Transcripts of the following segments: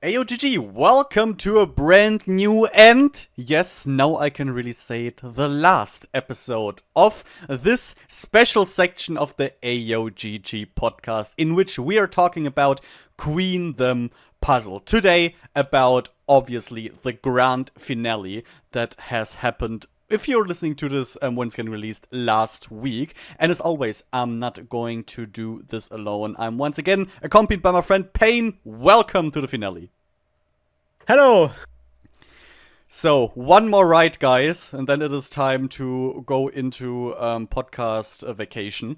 AyoGG, welcome to a brand new and, yes, now I can really say it, the last episode of this special section of the AyoGG podcast, in which we are talking about Queendom puzzle. Today, about, obviously, the grand finale that has happened if you're listening to this when it's getting released last week. And as always, I'm not going to do this alone. I'm once again accompanied by my friend Payne. Welcome to the finale. Hello! So, one more ride, guys, and then it is time to go into podcast vacation,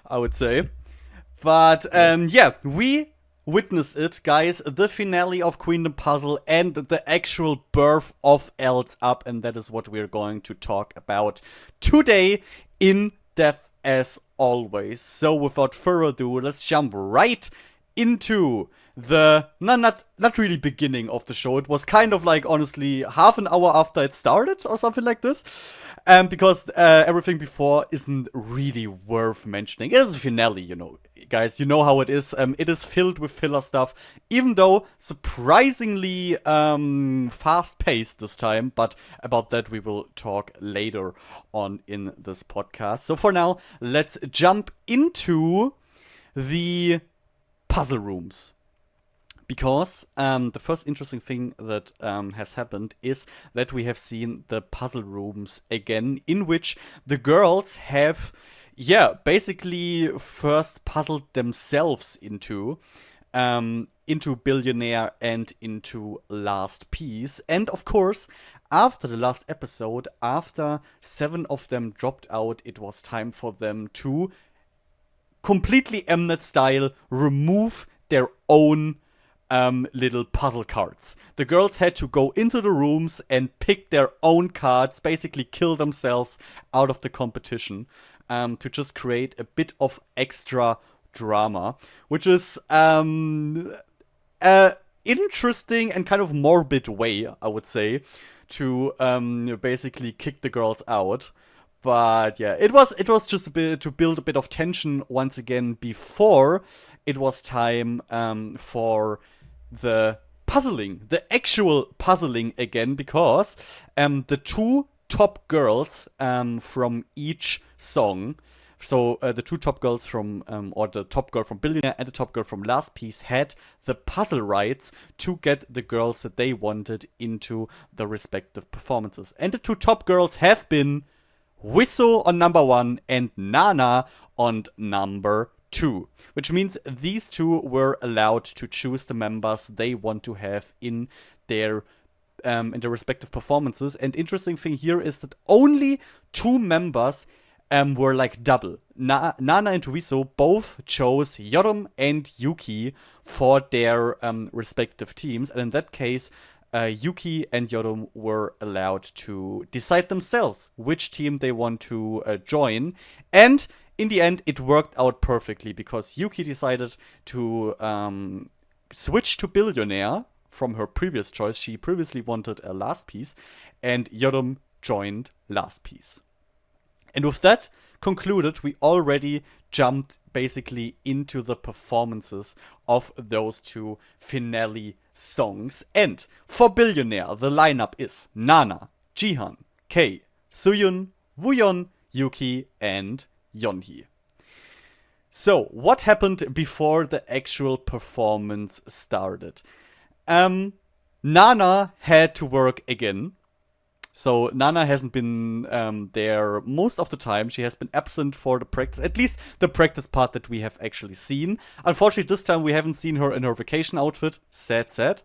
I would say. But, yeah, we witness it, guys, the finale of Queendom Puzzle and the actual birth of EL7Z UP, and that is what we're going to talk about today in depth as always. So without further ado, let's jump right into the not really beginning of the show. It was kind of like, honestly, half an hour after it started or something like this. Because everything before isn't really worth mentioning. It is a finale, you know, guys. You know how it is. It is filled with filler stuff, even though surprisingly fast-paced this time. But about that we will talk later on in this podcast. So for now, let's jump into the puzzle rooms. Because the first interesting thing that has happened is that we have seen the puzzle rooms again, in which the girls have, basically first puzzled themselves into Billionaire and into Last Piece. And of course, after the last episode, after 7 of them dropped out, it was time for them to completely Mnet style remove their own little puzzle cards. The girls had to go into the rooms and pick their own cards, basically kill themselves out of the competition, to just create a bit of extra drama, which is interesting and kind of morbid way, I would say, to basically kick the girls out. But yeah, it was just a bit to build a bit of tension once again before it was time for the puzzling, the actual puzzling again, because the two top girls from each song, so the two top girls from, or the top girl from Billionaire and the top girl from Last Piece, had the puzzle rights to get the girls that they wanted into the respective performances. And the two top girls have been Hwiseo on number 1 and Nana on number 2, which means these two were allowed to choose the members they want to have in their respective performances. And interesting thing here is that only 2 members were like double. Nana and Hwiseo both chose Yeoreum and Yuki for their respective teams, and in that case, Yuki and Yeoreum were allowed to decide themselves which team they want to join. And in the end, it worked out perfectly, because Yuki decided to switch to Billionaire from her previous choice. She previously wanted a Last Piece, and Yeoreum joined Last Piece. And with that concluded, we already jumped basically into the performances of those two finale songs. And for Billionaire, the lineup is Nana, Jihan, Kei, Sooyoon, Wooyeon, Yuki, and Yeonhee. So, what happened before the actual performance started? Nana had to work again. So Nana hasn't been there most of the time. She has been absent for the practice, at least the practice part that we have actually seen. Unfortunately, this time we haven't seen her in her vacation outfit. Sad.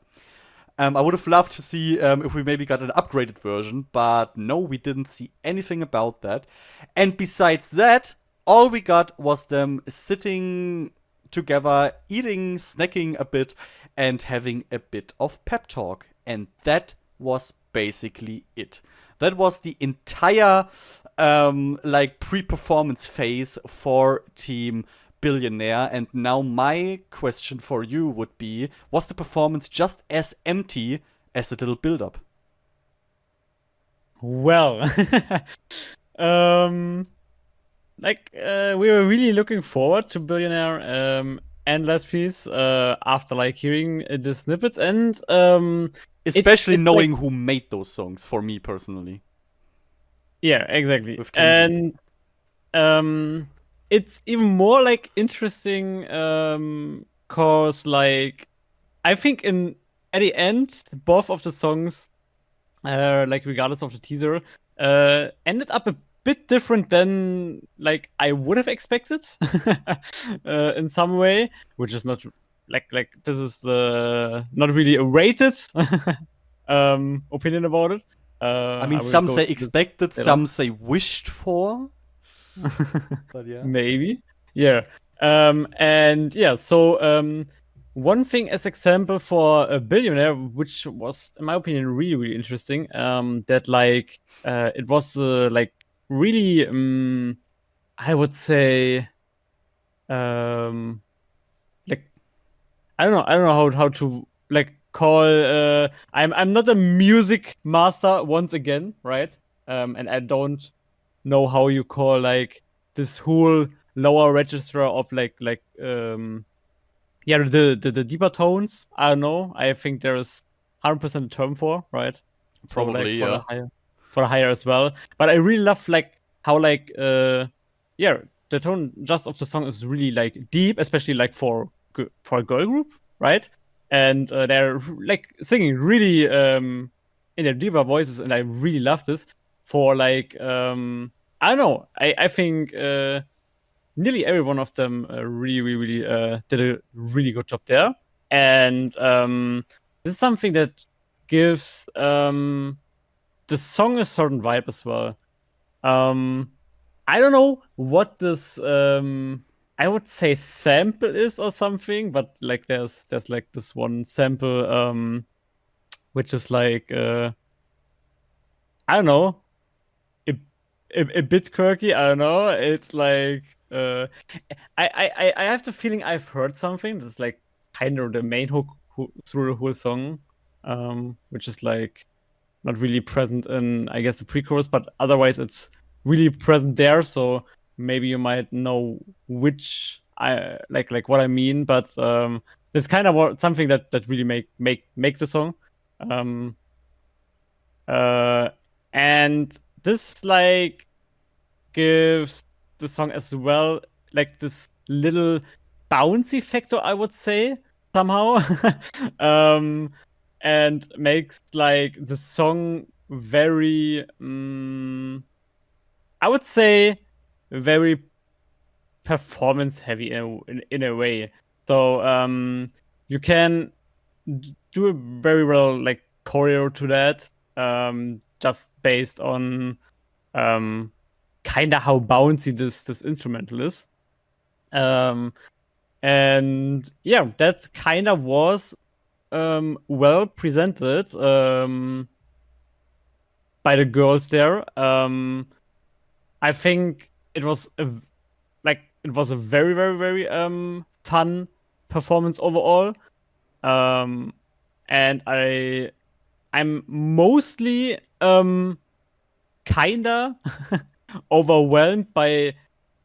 I would have loved to see if we maybe got an upgraded version, but no, we didn't see anything about that. And besides that, all we got was them sitting together, eating, snacking a bit, and having a bit of pep talk. And that was basically it. That was the entire pre-performance phase for Team Billionaire. And now my question for you would be, was the performance just as empty as the little build-up? Well, we were really looking forward to Billionaire, endless piece after like hearing the snippets, and Especially it's like, knowing who made those songs, for me personally, yeah, exactly. with Kenji. And it's even more like interesting cause like I think in at the end both of the songs like regardless of the teaser ended up a bit different than like I would have expected in some way, which is not like this is the not really a rated opinion about it. I mean, I will some go say to this expected, later. some say wished for, but yeah. Maybe. Yeah. And yeah, so one thing as example for a billionaire, which was, in my opinion, really, really interesting, that like it was like really I would say um like I don't know how to like call I'm not a music master once again, right? And I don't know how you call like this whole lower register of yeah, the deeper tones. I don't know. I think there's 100% a term for, right? So like Probably, yeah. for the higher as well. But I really love like how like yeah, the tone just of the song is really like deep, especially like for a girl group, right? And they're like singing really in their deeper voices, and I really love this for like I don't know. I think nearly every one of them really did a really good job there, and this is something that gives the song a certain vibe as well. Um, I don't know what this I would say sample is or something, but like there's like this one sample which is like I don't know, a, a bit quirky. I don't know. It's like I have the feeling I've heard something that's like kind of the main hook through the whole song, which is like not really present in I guess the pre-chorus, but otherwise it's really present there. So maybe you might know which I like what I mean, but it's kind of something that really make the song. Um, uh, and this like gives the song as well like this little bouncy factor, I would say, somehow. um and makes like the song very I would say very performance heavy in a way. So you can do a very well like choreo to that, just based on kind of how bouncy this instrumental is. Um, and yeah, that kind of was well presented by the girls there. I think it was it was a very fun performance overall. Um, and I'm mostly kinda overwhelmed by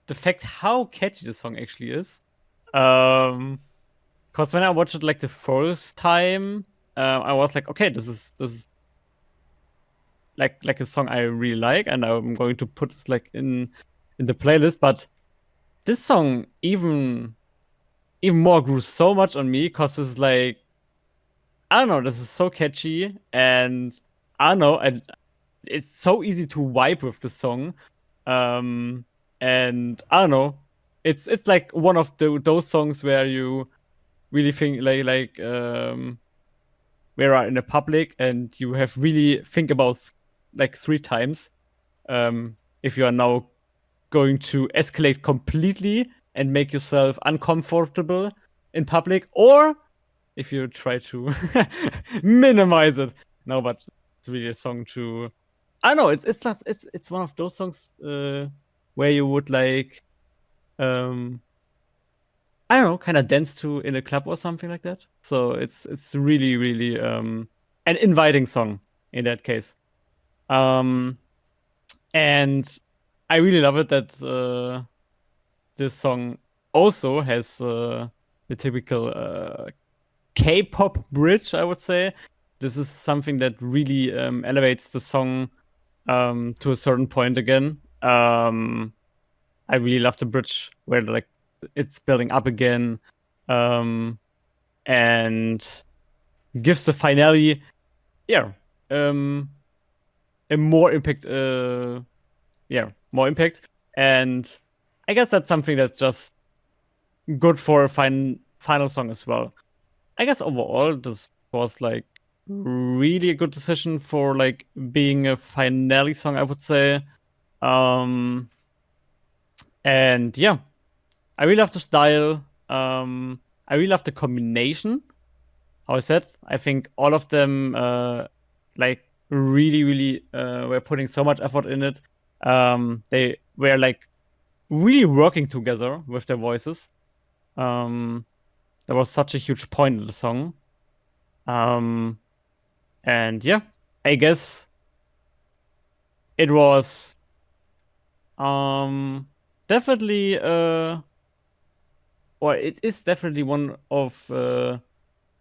the fact how catchy the song actually is. Cause when I watched it like the first time, I was like, okay, this is like a song I really like, and I'm going to put this like in the playlist. But this song even more grew so much on me, cause it's like I don't know, this is so catchy, and I don't know, and it's so easy to vibe with the song. Um, and I don't know, it's like one of those songs where you really think where are in the public and you have really think about like 3 times if you are now going to escalate completely and make yourself uncomfortable in public, or if you try to minimize it. No, but it's really a song to. I don't know. It's one of those songs where you would like I don't know, kind of dance to in a club or something like that. So it's really an inviting song in that case. Um, and I really love it that this song also has the typical K-pop bridge, I would say. This is something that really elevates the song to a certain point again. I really love the bridge where like it's building up again, and gives the finale, yeah, a more impact, more impact. And I guess that's something that's just good for a final song as well. I guess overall this was like really a good decision for like being a finale song, I would say. Um and yeah, I really love the style. I really love the combination. How I said, I think all of them like really were putting so much effort in it. They were like really working together with their voices. That was such a huge point in the song. And yeah, I guess it was definitely or it is definitely one of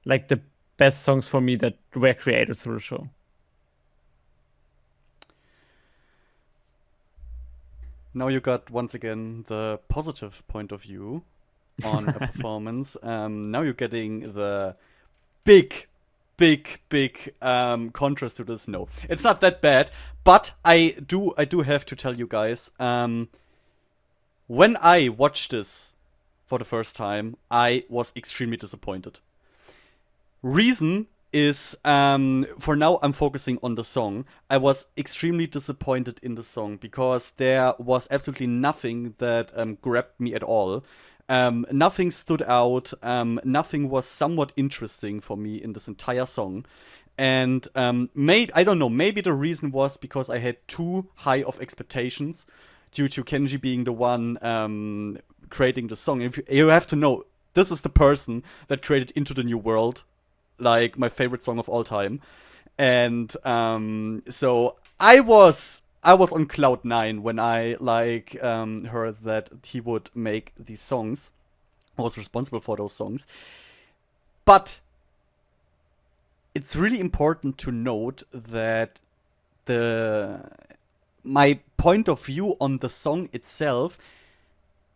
like the best songs for me that were created through the show. Now you got once again the positive point of view on a performance. Now you're getting the big, big contrast to this. No, it's not that bad, but I do have to tell you guys. When I watched this for the first time, I was extremely disappointed. Reason is, for now I'm focusing on the song. I was extremely disappointed in the song because there was absolutely nothing that grabbed me at all. Nothing stood out. Nothing was somewhat interesting for me in this entire song. And I don't know, maybe the reason was because I had too high of expectations due to Kenji being the one creating the song. If you have to know, this is the person that created Into the New World, like my favorite song of all time. And so I was on cloud nine when I like heard that he would make these songs, was responsible for those songs. But it's really important to note that the my point of view on the song itself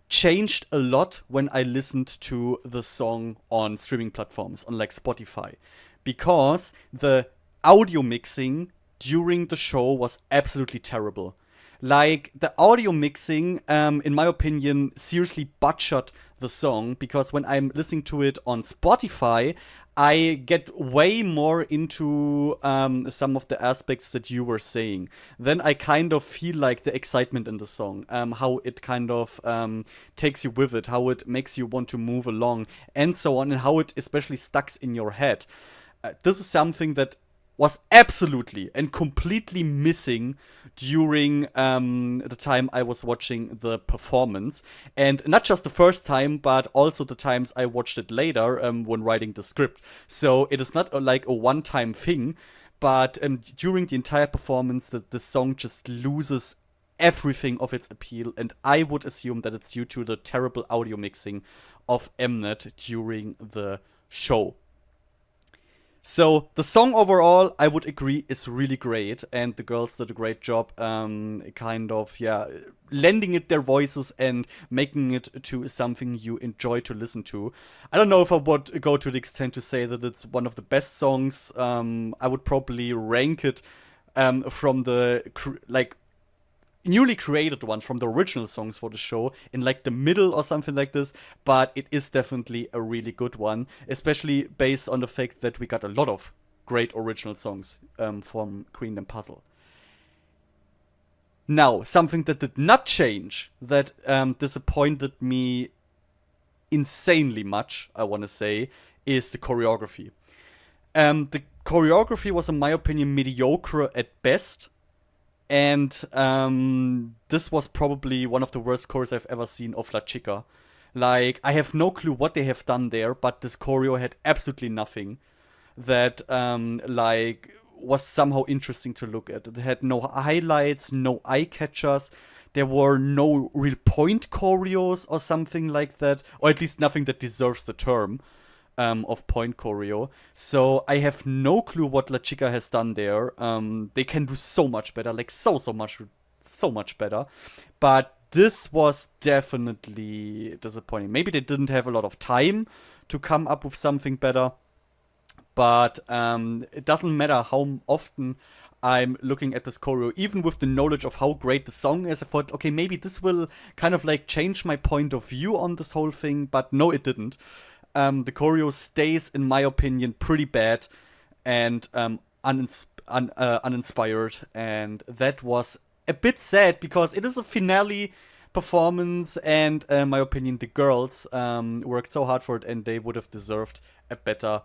changed a lot when I listened to the song on streaming platforms, on like Spotify, because the audio mixing during the show was absolutely terrible. Like the audio mixing, in my opinion, seriously butchered the song because when I'm listening to it on Spotify, I get way more into some of the aspects that you were saying. Then I kind of feel like the excitement in the song, how it kind of takes you with it, how it makes you want to move along, and so on, and how it especially stucks in your head. This is something that was absolutely and completely missing during the time I was watching the performance. And not just the first time, but also the times I watched it later when writing the script. So it is not like a one-time thing, but during the entire performance, the song just loses everything of its appeal. And I would assume that it's due to the terrible audio mixing of Mnet during the show. So the song overall, I would agree, is really great, and the girls did a great job, kind of, yeah, lending it their voices and making it to something you enjoy to listen to. I don't know if I would go to the extent to say that it's one of the best songs. I would probably rank it from the like newly created ones from the original songs for the show in like the middle or something like this, but it is definitely a really good one, especially based on the fact that we got a lot of great original songs from Queendom Puzzle. Now, something that did not change, that disappointed me insanely much, I want to say, is the choreography. The choreography was, in my opinion, mediocre at best. And this was probably one of the worst choreos I've ever seen of La Chica. Like, I have no clue what they have done there, but this choreo had absolutely nothing that, like, was somehow interesting to look at. It had no highlights, no eye catchers. There were no real point choreos or something like that, or at least nothing that deserves the term of point choreo. So I have no clue what La Chica has done there. They can do so much better, like so much better. But this was definitely disappointing. Maybe they didn't have a lot of time to come up with something better. But it doesn't matter how often I'm looking at this choreo, even with the knowledge of how great the song is. I thought, okay, maybe this will kind of like change my point of view on this whole thing, but no, it didn't. The choreo stays, in my opinion, pretty bad and uninspired, and that was a bit sad because it is a finale performance, and in my opinion, the girls worked so hard for it, and they would have deserved a better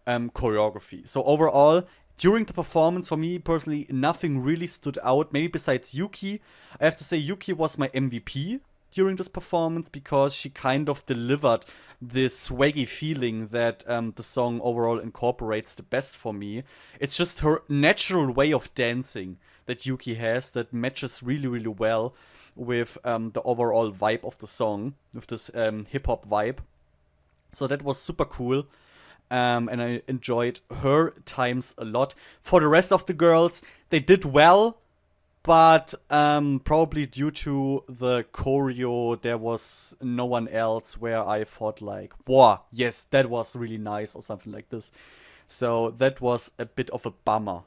choreography. So overall, during the performance, for me personally, nothing really stood out. Maybe besides Yuki. I have to say Yuki was my MVP during this performance because she kind of delivered this swaggy feeling that the song overall incorporates the best for me. It's just her natural way of dancing that Yuki has that matches really, really well with the overall vibe of the song, with this hip-hop vibe. So that was super cool. And I enjoyed her times a lot. For the rest of the girls, they did well, but probably due to the choreo, there was no one else where I thought like, wow, yes, that was really nice or something like this. So that was a bit of a bummer,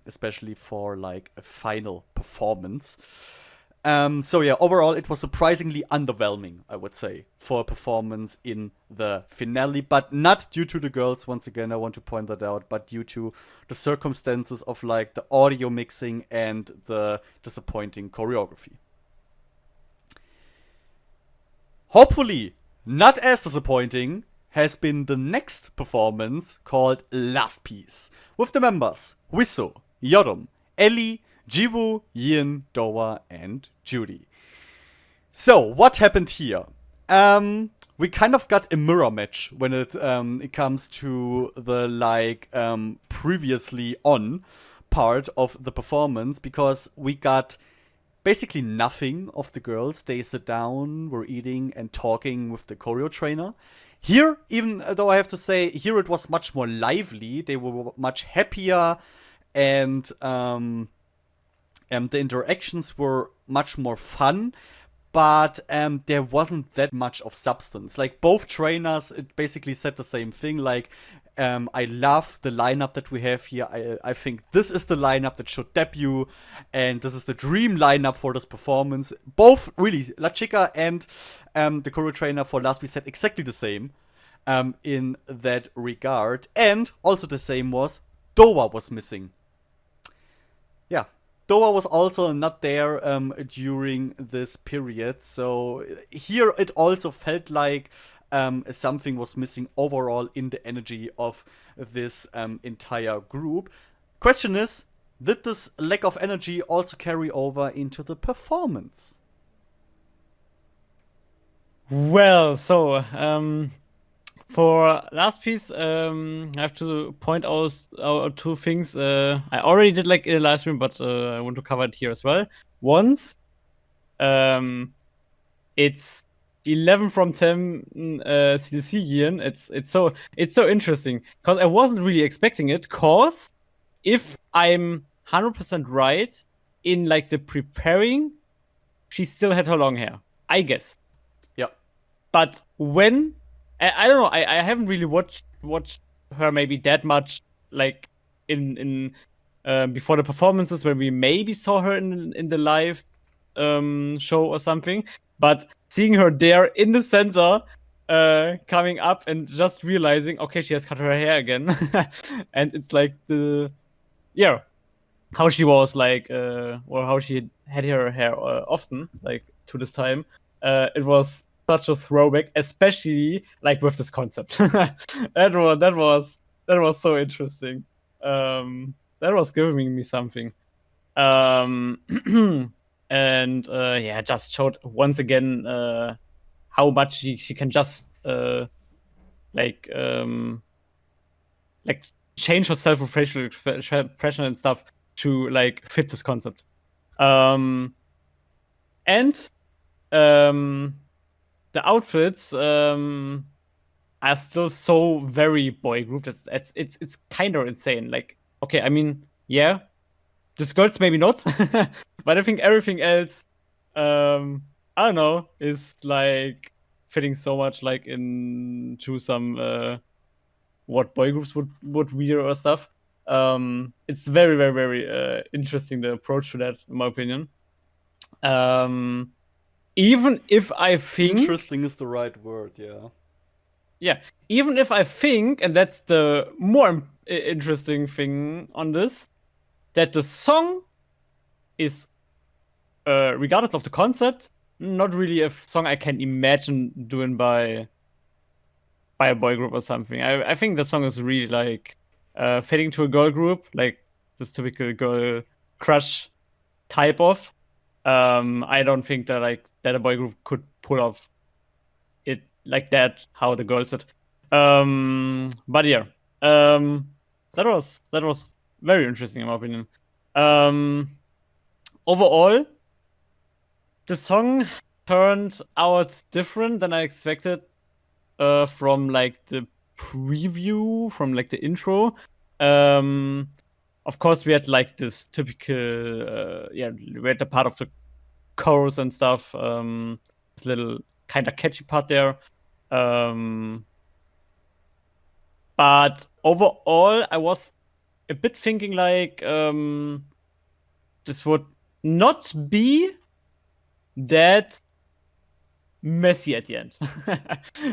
especially for like a final performance. So yeah, overall, it was surprisingly underwhelming, I would say, for a performance in the finale, but not due to the girls. Once again, I want to point that out, but due to the circumstances of like the audio mixing and the disappointing choreography. Hopefully, not as disappointing has been the next performance called Last Piece, with the members Hwiseo, Yeoreum, Ellie, Jiwoo, Yeeun, Doa, and Judy. So, what happened here? We kind of got a mirror match when it comes to the like previously on part of the performance, because we got basically nothing of the girls. They sit down, were eating and talking with the choreo trainer. Here, even though I have to say, here it was much more lively. They were much happier, and the interactions were much more fun, but there wasn't that much of substance. Like, both trainers basically said the same thing, like, I love the lineup that we have here. I think this is the lineup that should debut, and this is the dream lineup for this performance. Both, really, La Chica and the choreo trainer for Last Piece said exactly the same in that regard. And also the same was, Doa was missing. Yeah, Doa was also not there during this period. So here it also felt like something was missing overall in the energy of this entire group. Question is, did this lack of energy also carry over into the performance? Well, so for Last Piece, I have to point out two things. I already did like in the live stream, but I want to cover it here as well. Once, it's 11 from 10 CDC Yeon. It's so interesting because I wasn't really expecting it. Cause if I'm 100% right in like the preparing, she still had her long hair, I guess. Yeah. But when I don't know, I haven't really watched her maybe that much, like in before the performances when we maybe saw her in the live show or something. But seeing her there in the center, coming up and just realizing, okay, she has cut her hair again, and it's like how she was like, or how she had her hair often, like to this time. It was such a throwback, especially like with this concept. that was so interesting. That was giving me something. And yeah, just showed once again how much she can just like like change herself with facial expression and stuff to like fit this concept. And the outfits are still so very boy group. It's kind of insane. Like, okay, I mean, yeah, the skirts maybe not, but I think everything else, I don't know, is like fitting so much like into some what boy groups would wear or stuff. It's very very very interesting, the approach to that, in my opinion. Um, even if I think Interesting is the right word, yeah. yeah, even if I think, and that's the more interesting thing on this, that the song is, regardless of the concept, not really a song I can imagine doing by a boy group or something. I think the song is really like fitting to a girl group, like this typical girl crush type of. I don't think that like that a boy group could pull off it like that, how the girls did. But yeah, that was very interesting in my opinion. Overall, the song turned out different than I expected from like the preview, from like the intro. Of course, we had like this typical, yeah, we had the part of the chorus and stuff. This little kind of catchy part there. But overall, I was a bit thinking like this would not be that messy at the end.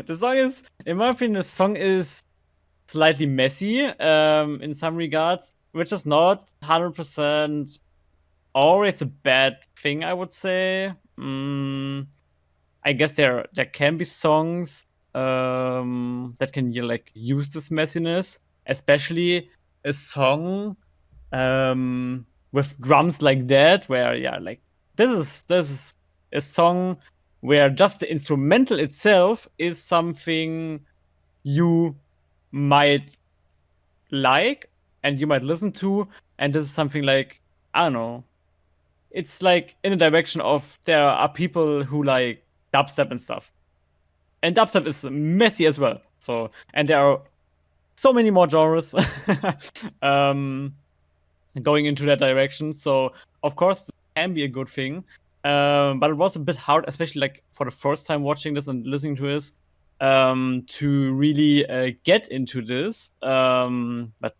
The song is, in my opinion, the song is slightly messy in some regards, which is not 100% always a bad thing, I would say. I guess there can be songs that can like use this messiness, especially a song with drums like that, where yeah, like this is a song where just the instrumental itself is something you might like and you might listen to, and this is something like, I don't know, it's like in a direction of there are people who like dubstep and stuff, and dubstep is messy as well. So, and there are so many more genres um, going into that direction. So, of course, this can be a good thing. But it was a bit hard, especially like for the first time watching this and listening to this, to really get into this. But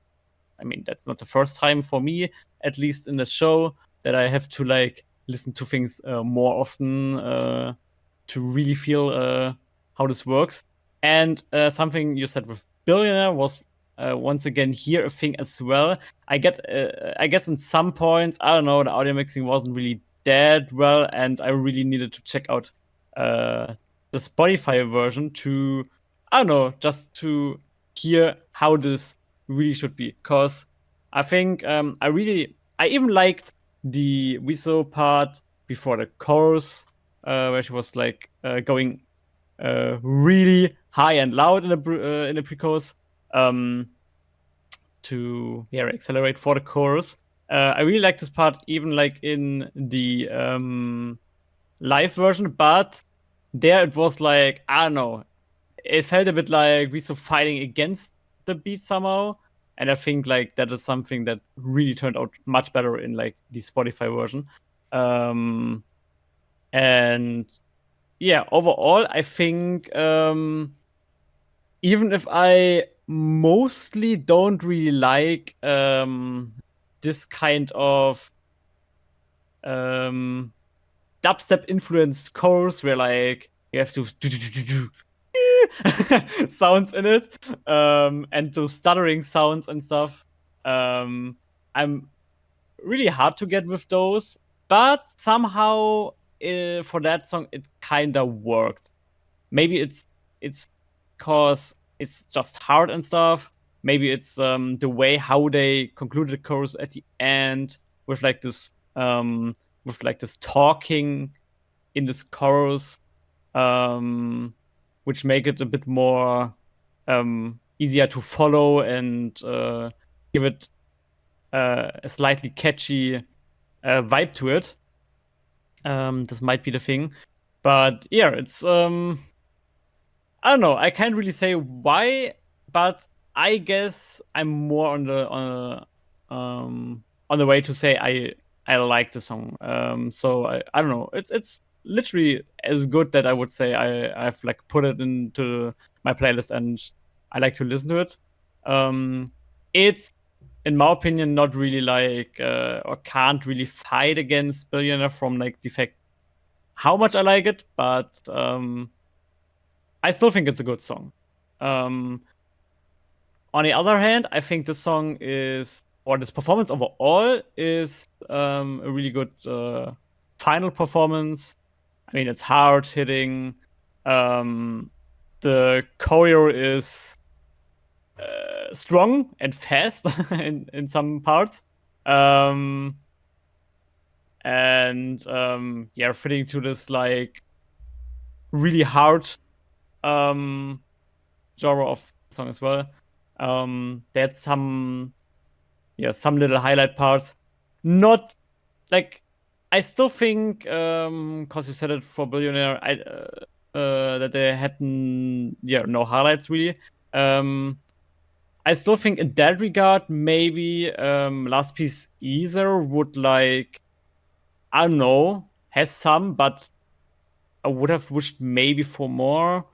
I mean, that's not the first time for me, at least in the show, that I have to like listen to things more often to really feel how this works. And something you said with Billionaire was once again here a thing as well. I guess in some points, I don't know, the audio mixing wasn't really that well, and I really needed to check out the Spotify version to, I don't know, just to hear how this really should be. Cause I think I even liked the Hwiseo part before the chorus, where she was like going really high and loud in the pre-chorus to yeah accelerate for the chorus. I really like this part, even like in the live version, but there it was like, I don't know, it felt a bit like we were fighting against the beat somehow, and I think like that is something that really turned out much better in like the Spotify version. And yeah, overall, I think even if I mostly don't really like this kind of dubstep influenced chorus where like you have to sounds in it, and those stuttering sounds and stuff. I'm really hard to get with those, but somehow for that song it kinda worked. Maybe it's cause it's just hard and stuff. Maybe it's the way how they concluded the chorus at the end with like this talking in this chorus, which make it a bit more easier to follow and give it a slightly catchy vibe to it. This might be the thing. But yeah, it's I don't know. I can't really say why, but I guess I'm more on the way to say I like the song. So I don't know. It's literally as good that I would say I've like put it into my playlist and I like to listen to it. It's in my opinion not really like or can't really fight against Billionaire from like the fact how much I like it, but I still think it's a good song. Um, on the other hand, I think this song is, or this performance overall is a really good final performance. I mean, it's hard hitting. The choreo is strong and fast in some parts. Yeah, fitting to this like really hard genre of song as well. There's some little highlight parts. Not like I still think cause you said it for Billionaire, that they had no highlights really. I still think in that regard, maybe Last Piece Either would like I don't know, has some, but I would have wished maybe for more.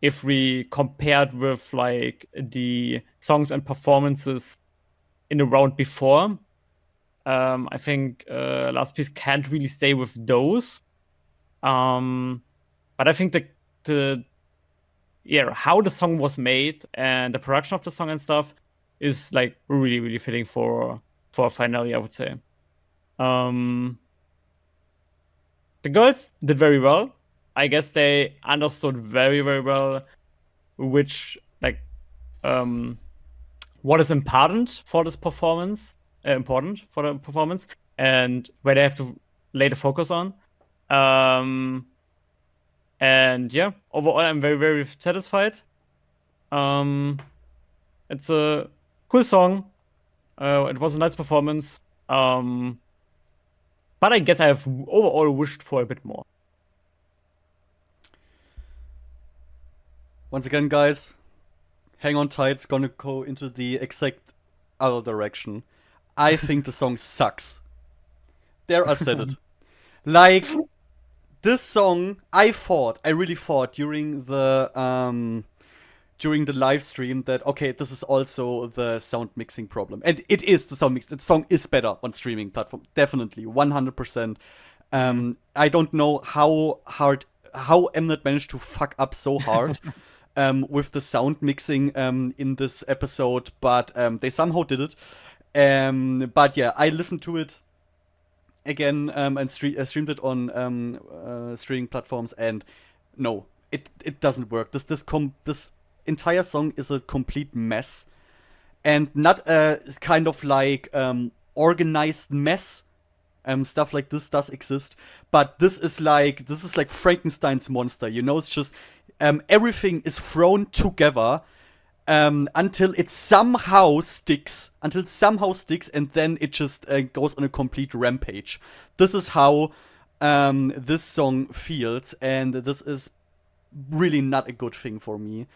If we compared with like the songs and performances in the round before, I think Last Piece can't really stay with those. But I think the how the song was made and the production of the song and stuff is like really really fitting for a finale, I would say. The girls did very well. I guess they understood very very well which like what is important for this performance, and where they have to lay the focus on. And yeah, overall, I'm very, very satisfied. It's a cool song. It was a nice performance. But I guess I have overall wished for a bit more. Once again, guys, hang on tight. It's gonna go into the exact other direction. I think the song sucks. There, I said it. Like, this song, I really thought during the live stream that okay, this is also the sound mixing problem, and it is the sound mix. The song is better on streaming platform, definitely, 100%. I don't know how Mnet managed to fuck up so hard with the sound mixing in this episode, but they somehow did it. But yeah, I listened to it again and streamed it on streaming platforms, and no, it doesn't work. This entire song is a complete mess, and not a kind of like organized mess. Stuff like this does exist, but this is like Frankenstein's monster. You know, it's just everything is thrown together until it somehow sticks, and then it just goes on a complete rampage. This is how this song feels, and this is really not a good thing for me.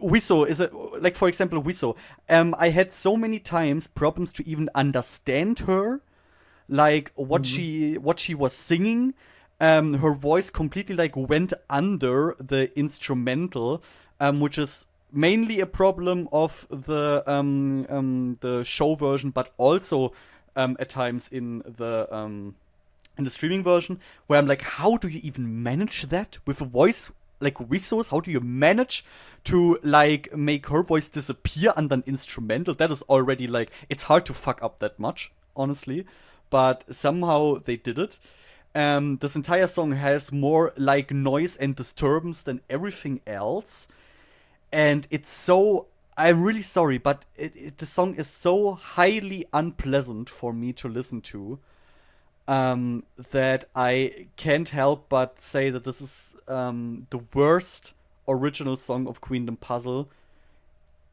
Hwiseo is like, for example, Hwiseo. I had so many times problems to even understand her, like what she was singing. Her voice completely like went under the instrumental, which is mainly a problem of the show version, but also at times in the streaming version, where I'm like, how do you even manage that with a voice like Hwiseo's? How do you manage to like make her voice disappear under an instrumental? That is already like, it's hard to fuck up that much, honestly, but somehow they did it. This entire song has more like noise and disturbance than everything else, and it's so, I'm really sorry, but the song is so highly unpleasant for me to listen to, that I can't help but say that this is the worst original song of Queendom Puzzle.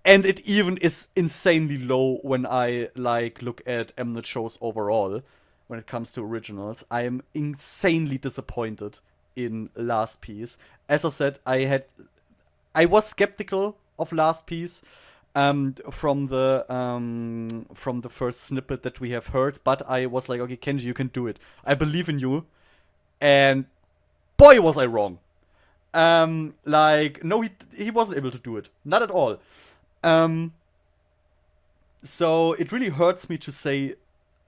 And it even is insanely low when I like look at Mnet shows overall. when it comes to originals. I am insanely disappointed in Last Piece. As I said, I was skeptical of Last Piece from the first snippet that we have heard, but I was like, okay, Kenji, you can do it. I believe in you. And boy, was I wrong. No, he wasn't able to do it. Not at all. So it really hurts me to say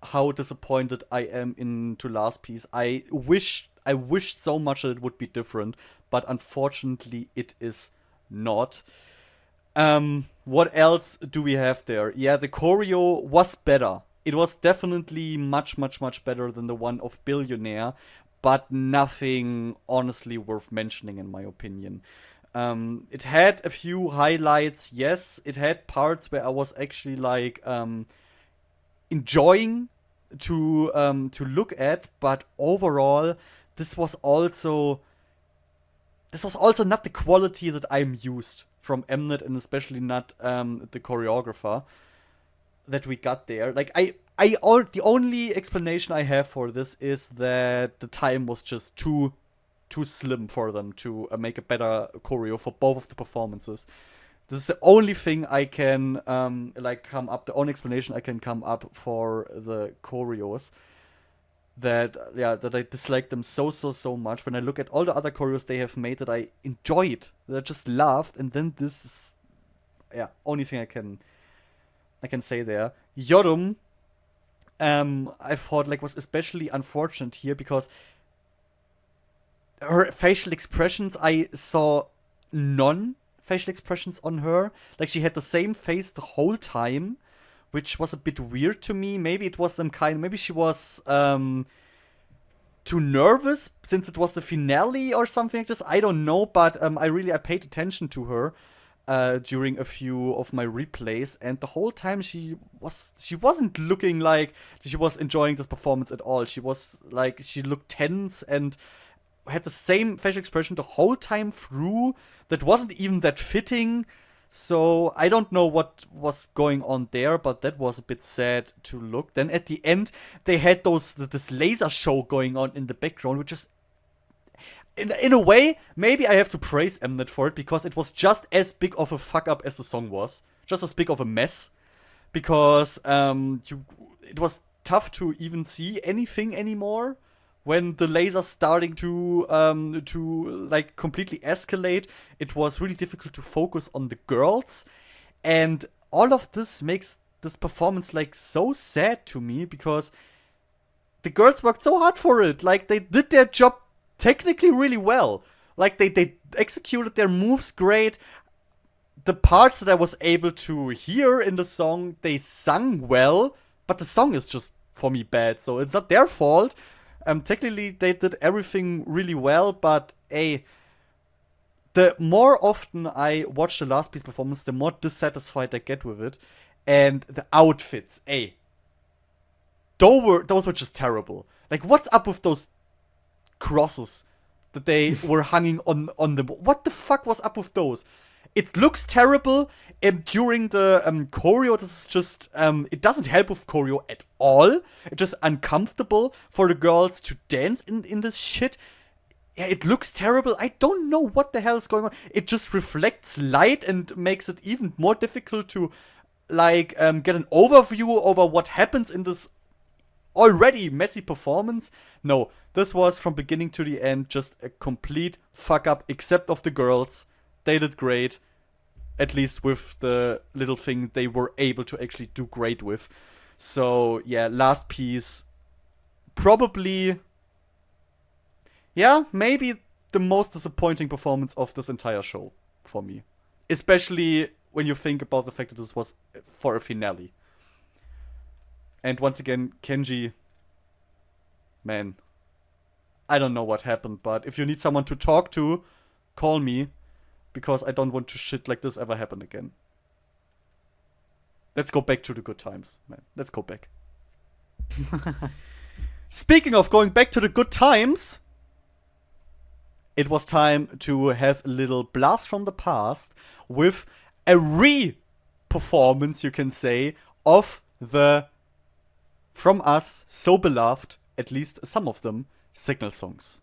how disappointed I am into Last Piece. I wish so much that it would be different, but unfortunately it is not. What else do we have there? Yeah, the choreo was better. It was definitely much, much, much better than the one of Billionaire, but nothing honestly worth mentioning in my opinion. It had a few highlights, yes. It had parts where I was actually like enjoying to look at, but overall, this was also not the quality that I'm used from Mnet, and especially not the choreographer that we got there. Like the only explanation I have for this is that the time was just too slim for them to make a better choreo for both of the performances. This is the only thing I can come up. The only explanation I can come up for the choreos. That I dislike them so much. When I look at all the other choreos they have made that I enjoyed, that I just loved, and then this is only thing I can say there. Yeoreum, I thought was especially unfortunate here because her facial expressions, I saw non-facial expressions on her. Like, she had the same face the whole time, which was a bit weird to me. Maybe it was maybe she was too nervous since it was the finale or something like this. I don't know, but I paid attention to her during a few of my replays, and the whole time she wasn't looking like she was enjoying this performance at all. She was like, she looked tense and had the same facial expression the whole time through. That wasn't even that fitting. So I don't know what was going on there, but that was a bit sad to look. Then at the end, they had this laser show going on in the background, which is, in a way, maybe I have to praise Mnet for it, because it was just as big of a fuck up as the song was, just as big of a mess, because it was tough to even see anything anymore. When the laser's starting to completely escalate, it was really difficult to focus on the girls. And all of this makes this performance so sad to me, because the girls worked so hard for it. Like, they did their job technically really well. Like, they executed their moves great. The parts that I was able to hear in the song, they sung well, but the song is just, for me, bad. So it's not their fault. Technically, they did everything really well, but the more often I watch the Last Piece performance, the more dissatisfied I get with it. And the outfits, those were just terrible. Like, what's up with those crosses that they were hanging on them? What the fuck was up with those? It looks terrible. During the choreo, this is just, it doesn't help with choreo at all. It's just uncomfortable for the girls to dance in this shit. Yeah, it looks terrible. I don't know what the hell is going on. It just reflects light and makes it even more difficult to, get an overview over what happens in this already messy performance. No, this was from beginning to the end just a complete fuck up, except of the girls. They did great, at least with the little thing they were able to actually do great with. So, yeah, Last Piece, probably, maybe the most disappointing performance of this entire show for me. Especially when you think about the fact that this was for a finale. And once again, Kenji, man, I don't know what happened, but if you need someone to talk to, call me. Because I don't want to shit like this ever happen again. Let's go back to the good times, man. Let's go back. Speaking of going back to the good times, it was time to have a little blast from the past with a re-performance, you can say, of the from us, so beloved, at least some of them, signal songs.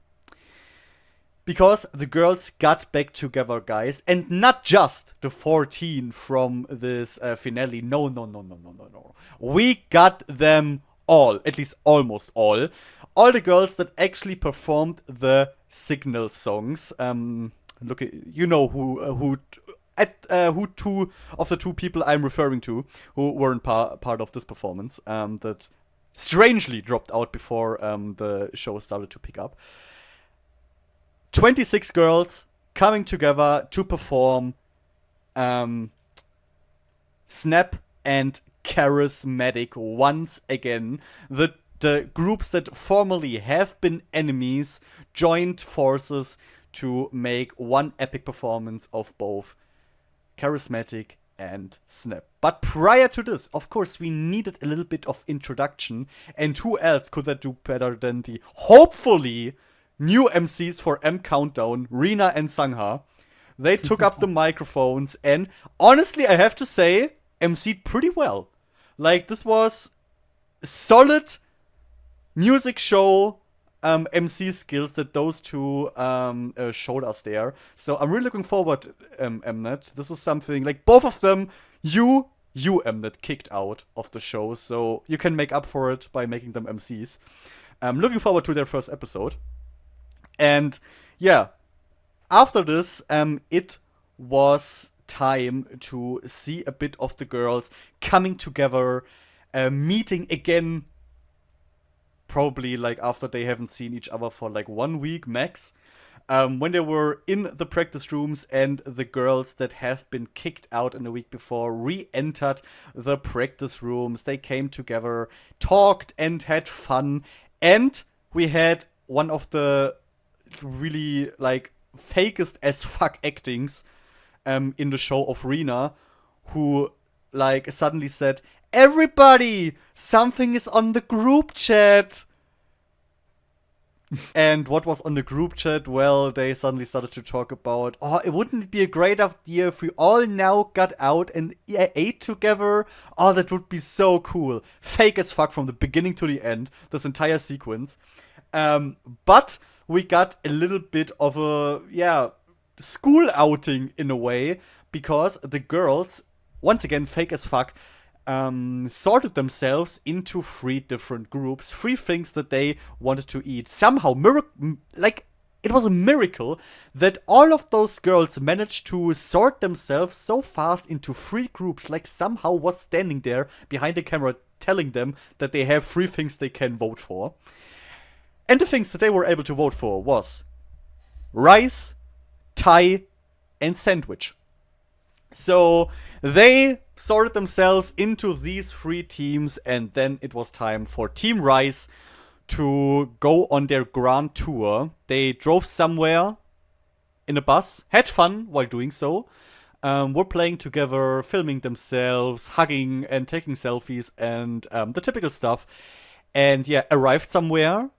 Because the girls got back together, guys, and not just the 14 from this finale. No. We got them all, at least almost all. All the girls that actually performed the signal songs. Look, you know who two of the two people I'm referring to who weren't part of this performance. That strangely dropped out before the show started to pick up. 26 girls coming together to perform Snap and Charismatic once again. The groups that formerly have been enemies joined forces to make one epic performance of both Charismatic and Snap. But prior to this, of course, we needed a little bit of introduction. And who else could that do better than the hopefully new MCs for M Countdown, Rina and Sangha? They took up the microphones and honestly, I have to say, MC'd pretty well. Like, this was solid music show MC skills that those two showed us there. So I'm really looking forward, Mnet. This is something, like, both of them, you Mnet, kicked out of the show. So you can make up for it by making them MCs. I'm looking forward to their first episode. And yeah, after this, it was time to see a bit of the girls coming together, meeting again, probably like after they haven't seen each other for like 1 week max. When they were in the practice rooms and the girls that have been kicked out in the week before re-entered the practice rooms, they came together, talked and had fun, and we had one of the really like fakest as fuck actings in the show of Rina, who like suddenly said, "Everybody, something is on the group chat." And what was on the group chat? Well, they suddenly started to talk about, oh, wouldn't it be a great idea if we all now got out and ate together? Oh, that would be so cool. Fake as fuck from the beginning to the end, this entire sequence. But we got a little bit of a, school outing in a way, because the girls, once again, fake as fuck, sorted themselves into 3 different groups, 3 things that they wanted to eat. Somehow, it was a miracle that all of those girls managed to sort themselves so fast into 3 groups, like somehow was standing there behind the camera telling them that they have 3 things they can vote for. And the things that they were able to vote for was rice, Thai, and sandwich. So they sorted themselves into these 3 teams, and then it was time for Team Rice to go on their grand tour. They drove somewhere in a bus, had fun while doing so, were playing together, filming themselves, hugging and taking selfies, and the typical stuff. And yeah, arrived somewhere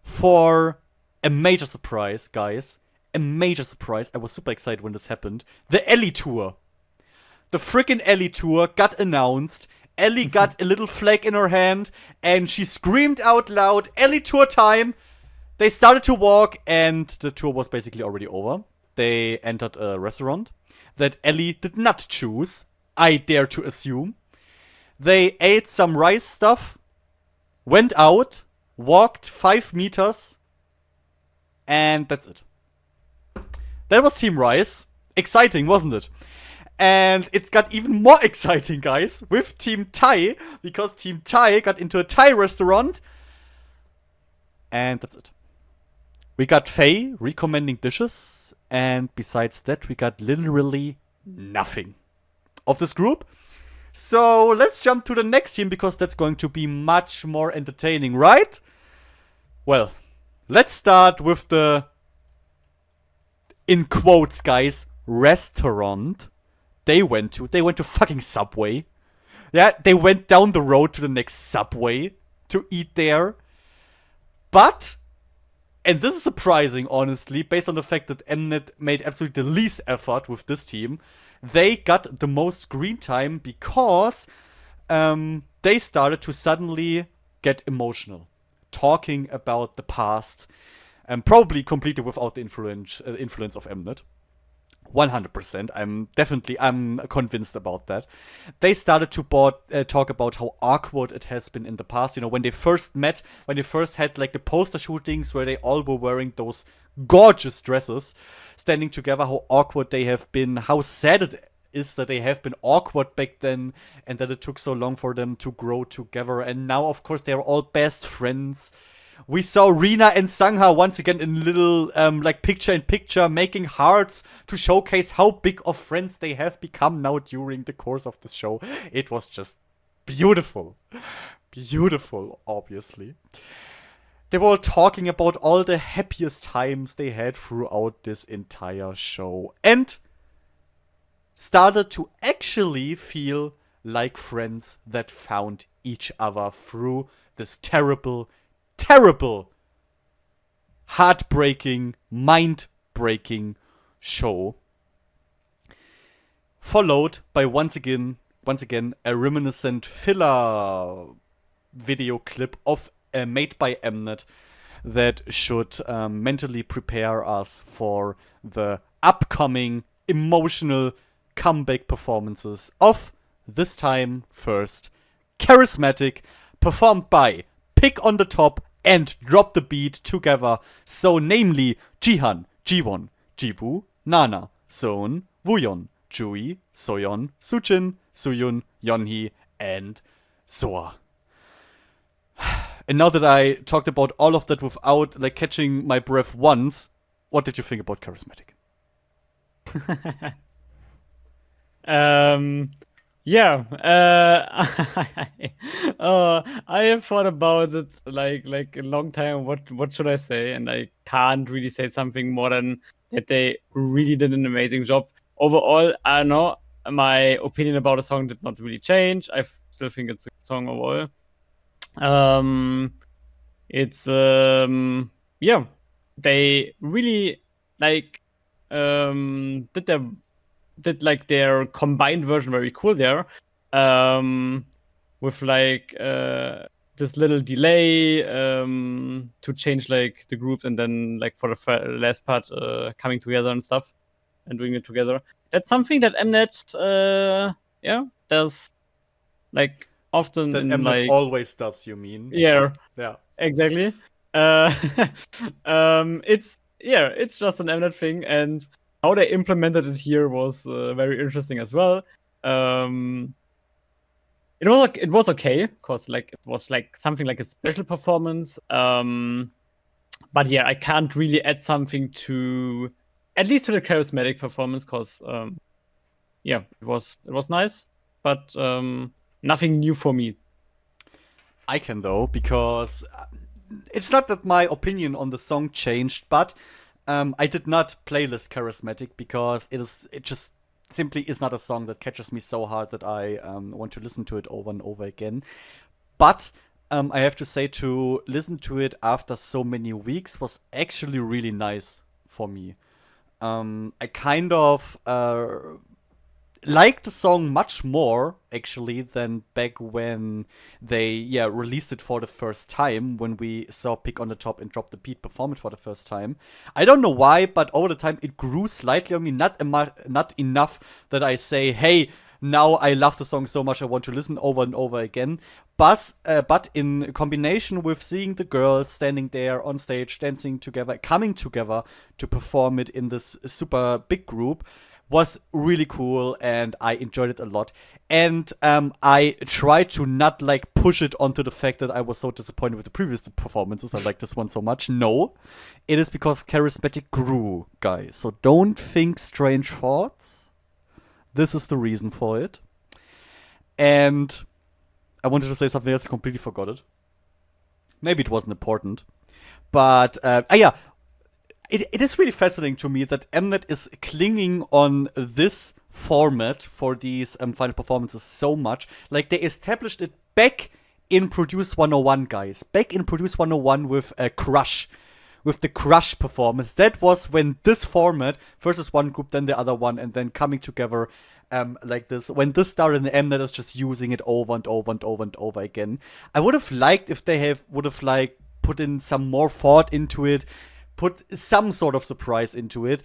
for a major surprise, guys. A major surprise. I was super excited when this happened. The Ellie tour. The freaking Ellie tour got announced. Ellie got a little flag in her hand, and she screamed out loud, "Ellie tour time!" They started to walk, and the tour was basically already over. They entered a restaurant that Ellie did not choose, I dare to assume. They ate some rice stuff, went out, walked 5 meters, and that's it. That was Team Rice. Exciting, wasn't it? And it got even more exciting, guys, with Team Thai, because Team Thai got into a Thai restaurant. And that's it. We got Faye recommending dishes, and besides that, we got literally nothing of this group. So let's jump to the next team, because that's going to be much more entertaining, right? Well, let's start with the, in quotes, guys, restaurant they went to. They went to fucking Subway. Yeah, they went down the road to the next Subway to eat there. But, and this is surprising, honestly, based on the fact that Mnet made absolutely the least effort with this team, they got the most screen time because they started to suddenly get emotional, talking about the past, and probably completely without the influence of Mnet. 100%. I'm convinced about that. They started to talk about how awkward it has been in the past. You know, when they first met, when they first had like the poster shootings where they all were wearing those gorgeous dresses, standing together, how awkward they have been, how sad it is that they have been awkward back then, and that it took so long for them to grow together. And now, of course, they're all best friends. We saw Rina and Sangha once again in little, like, picture-in-picture, making hearts to showcase how big of friends they have become now during the course of the show. It was just beautiful. Beautiful, obviously. They were all talking about all the happiest times they had throughout this entire show. And started to actually feel like friends that found each other through this terrible, heartbreaking, mind-breaking show. Followed by once again a reminiscent filler video clip of made by Mnet that should mentally prepare us for the upcoming emotional comeback performances of this time first Charismatic, performed by Pick on the Top and Drop the Beat together, so namely Jihan, Jiwon, Jiwoo, Nana, Seon, Wooyeon, Jui, Soyeon, Suchin, Suyun, Yeonhee, and Soa. And now that I talked about all of that without like catching my breath once, what did you think about Charismatic? Yeah, I have thought about it like a long time. What should I say? And I can't really say something more than that they really did an amazing job. Overall, I don't know, my opinion about the song did not really change. I still think it's a good song overall. It's yeah, they really like did like their combined version very cool there, with like this little delay to change like the groups, and then like for the last part coming together and stuff and doing it together. That's something that Mnet does like often That in Mnet like always does, you mean? Yeah, exactly. It's just an Mnet thing, and how they implemented it here was very interesting as well. It was okay, cause like it was like something like a special performance. But yeah, I can't really add something to at least to the charismatic performance, cause it was nice, but nothing new for me. I can though, because it's not that my opinion on the song changed, but I did not playlist Charismatic because it just simply is not a song that catches me so hard that I want to listen to it over and over again. But I have to say, to listen to it after so many weeks was actually really nice for me. I kind of liked the song much more, actually, than back when they, released it for the first time, when we saw Pick on the Top and Drop the Beat perform it for the first time. I don't know why, but over the time it grew slightly on me, not enough that I say, hey, now I love the song so much I want to listen over and over again. But in combination with seeing the girls standing there on stage, dancing together, coming together to perform it in this super big group, was really cool, and I enjoyed it a lot. And I tried to not like push it onto the fact that I was so disappointed with the previous performances. I like this one so much. No, it is because Charismatic grew, guys. So don't think strange thoughts. This is the reason for it. And I wanted to say something else, I completely forgot it. Maybe it wasn't important. But, It is really fascinating to me that Mnet is clinging on this format for these final performances so much. Like, they established it back in Produce 101, guys. Back in Produce 101 with Crush. With the Crush performance. That was when this format, versus one group, then the other one, and then coming together, like this. When this started and Mnet is just using it over and over and over and over again. I would have liked if they would have like put in some more thought into it, put some sort of surprise into it.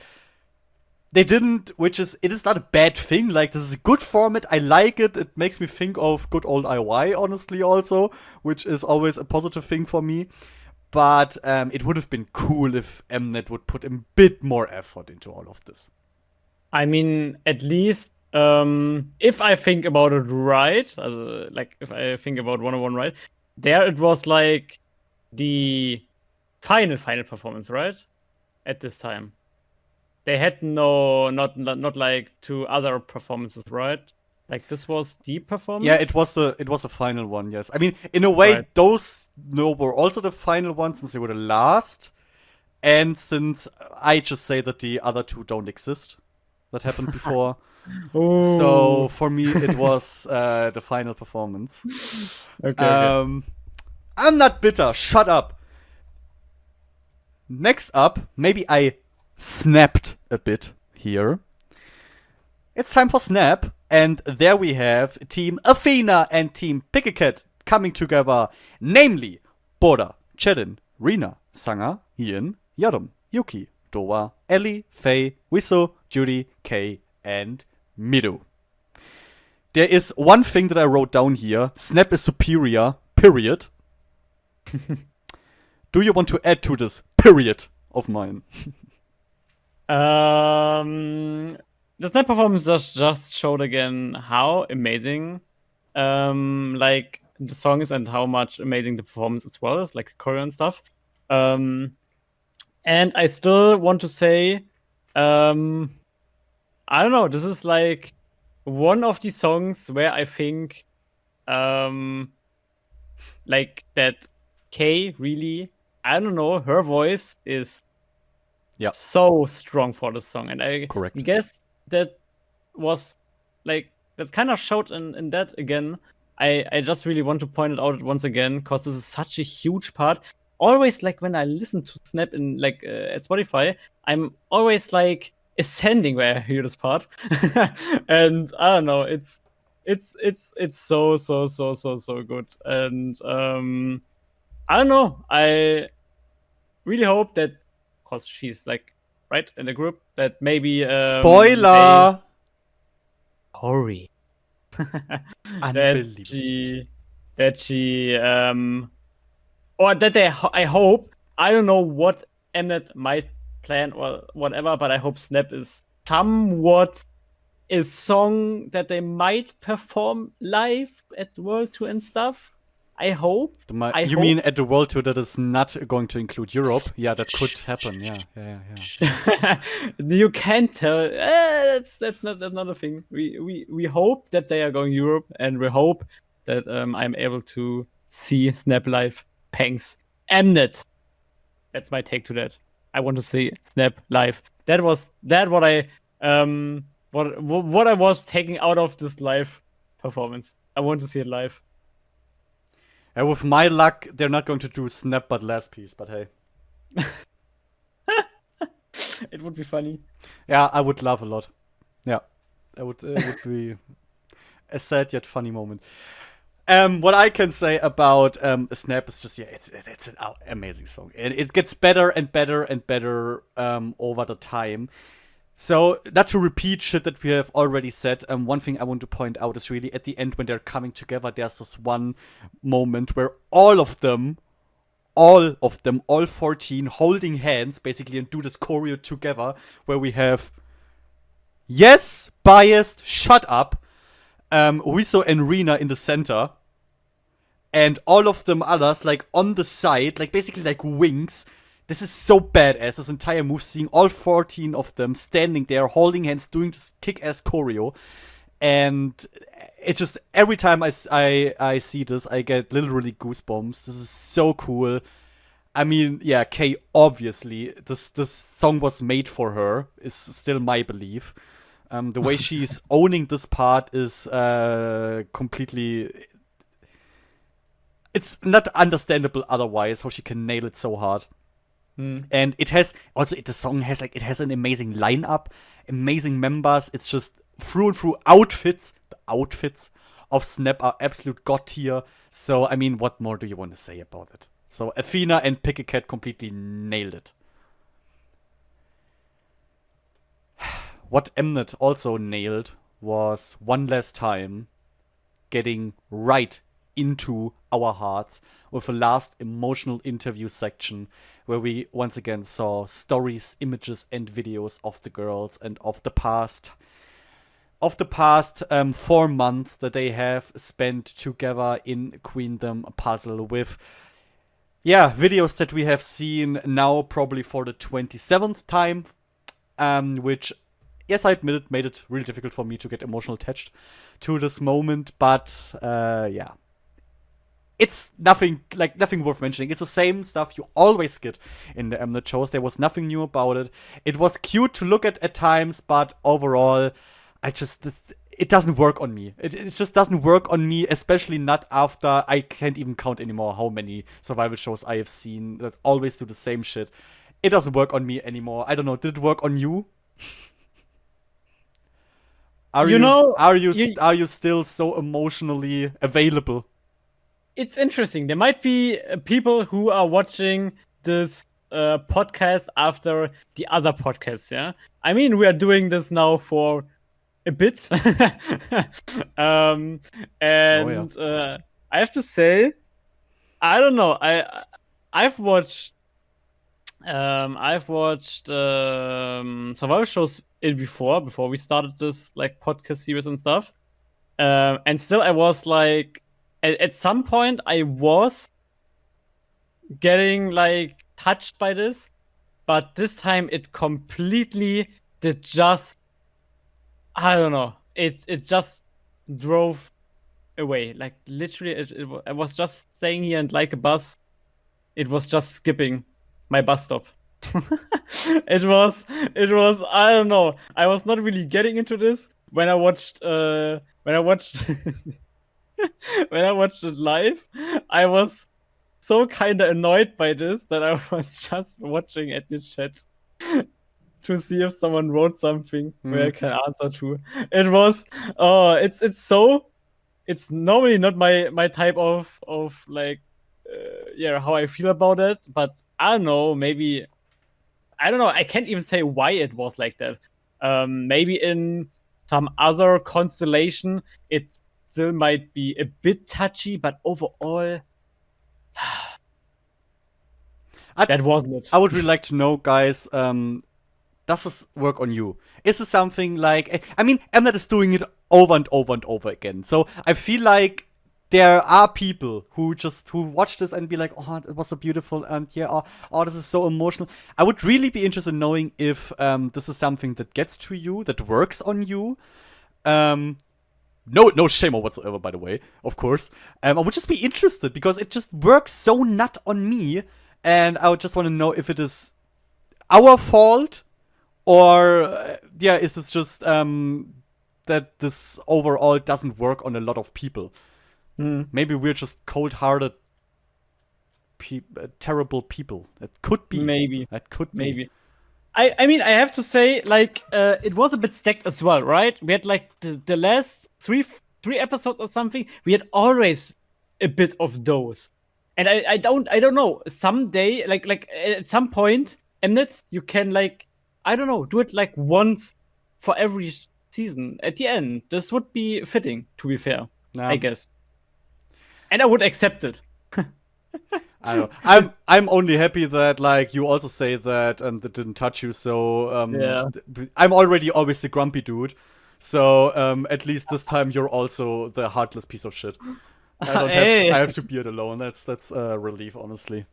They didn't, it is not a bad thing. Like, this is a good format. I like it. It makes me think of good old IY, honestly, also, which is always a positive thing for me. But it would have been cool if Mnet would put a bit more effort into all of this. I mean, at least if I think about it right, like if I think about 101 right, there it was like the final performance, right? At this time. They had not like 2 other performances, right? Like this was the performance. Yeah, it was a final one. Yes, I mean in a way Right. those were also the final ones since they were the last, and since I just say that the other 2 don't exist, that happened before. Ooh. So for me it was the final performance. Okay. I'm not bitter. Shut up. Next up, maybe I snapped a bit here. It's time for Snap, and there we have Team Athena and Team Pick a Cat coming together, namely Boda, Chedin, Rina, Sanga, Yeon, Yeoreum, Yuki, Dowa, Ellie, Faye, Hwiseo, Judy, Kay, and Mido. There is one thing that I wrote down here. Snap is superior, period. Do you want to add to this period of mine? The Snap performance just showed again how amazing like the song is and how much amazing the performance as well is, like choreo and stuff. And I still want to say, I don't know, this is like one of the songs where I think like that Kay really, I don't know, her voice is so strong for the song, and I guess that was like that kind of showed in that again. I just really want to point it out once again because this is such a huge part. Always like when I listen to Snap in like at Spotify, I'm always like ascending where I hear this part, and I don't know, it's so good, and I don't know, I really hope that because she's like right in the group that maybe spoiler. Sorry. Unbelievable. that she or that they I hope, I don't know what Mnet might plan or whatever, but I hope Snap is somewhat a song that they might perform live at World Tour and stuff. I hope. You mean at the World Tour that is not going to include Europe? Yeah, that could happen. Yeah. You can't tell. That's not a thing. We hope that they are going Europe, and we hope that I'm able to see Snap live. Pangs. Mnet. That's my take to that. I want to see Snap live. That what I what I was taking out of this live performance. I want to see it live. And with my luck, they're not going to do Snap but Last Piece, but hey. It would be funny. Yeah, I would laugh a lot. Yeah. It would be a sad yet funny moment. What I can say about Snap is just, it's an amazing song. And it gets better and better and better over the time. So, not to repeat shit that we have already said, one thing I want to point out is really at the end when they're coming together, there's this one moment where all of them, all 14, holding hands, basically, and do this choreo together, where we have, yes, biased, shut up, Hwiseo and Rina in the center, and all of them others, like, on the side, like, basically, like, wings. This is so badass, this entire move, seeing all 14 of them standing there, holding hands, doing this kick-ass choreo. And it just, every time I see this, I get literally goosebumps. This is so cool. I mean, yeah, Kay, obviously, this song was made for her, is still my belief. The way she's owning this part is completely... It's not understandable otherwise, how she can nail it so hard. And it has also, the song has like, it has an amazing lineup, amazing members. It's just through and through outfits. The outfits of Snap are absolute god tier. So, I mean, what more do you want to say about it? So, Athena and Pick a Cat completely nailed it. What Mnet also nailed was One Last Time getting right into our hearts with a last emotional interview section where we once again saw stories, images, and videos of the girls and of the past 4 months that they have spent together in Queendom puzzle with videos that we have seen now probably for the 27th time, which, yes, I admit it, made it really difficult for me to get emotional attached to this moment, but it's nothing worth mentioning. It's the same stuff you always get in the Mnet shows. There was nothing new about it. It was cute to look at times, but overall, it doesn't work on me. It just doesn't work on me, especially not after I can't even count anymore how many survival shows I have seen that always do the same shit. It doesn't work on me anymore. I don't know. Did it work on you? Are you still so emotionally available? It's interesting. There might be people who are watching this podcast after the other podcasts. Yeah, I mean, we are doing this now for a bit, and I have to say, I don't know. I've watched survival shows before we started this like podcast series and stuff. And still, I was like, at some point, I was getting like touched by this, but this time it completely did just, I don't know, it just drove away. Like literally, I was just staying here and like a bus, it was just skipping my bus stop. it was I don't know. I was not really getting into this when I watched when I watched when I watched it live. I was so kind of annoyed by this that I was just watching at the chat to see if someone wrote something where I can answer to. It was it's normally not my type of like how I feel about it, but I don't know, maybe I don't know, I can't even say why it was like that. Maybe in some other constellation it still might be a bit touchy, but overall that wasn't it. I would really like to know, guys, does this work on you? Is this something like, I mean, Mnet is doing it over and over and over again. So I feel like there are people who watch this and be like, oh, it was so beautiful, and oh, this is so emotional. I would really be interested in knowing if this is something that gets to you, that works on you. No shame or whatsoever, by the way, of course. I would just be interested because it just works so not on me, and I would just want to know if it is our fault or is this just that this overall doesn't work on a lot of people. Maybe we're just cold-hearted, terrible people. That could be. Maybe. That could be. Maybe. I mean, I have to say, like, it was a bit stacked as well, right? We had like the last three episodes or something. We had always a bit of those, and I don't know. Someday, like at some point, Mnet, you can like, I don't know, do it like once for every season at the end. This would be fitting, to be fair. I guess. And I would accept it. I don't know. I'm only happy that like you also say that that didn't touch you. So I'm already always the grumpy dude. So at least this time you're also the heartless piece of shit. I have to bear it alone. That's a relief, honestly.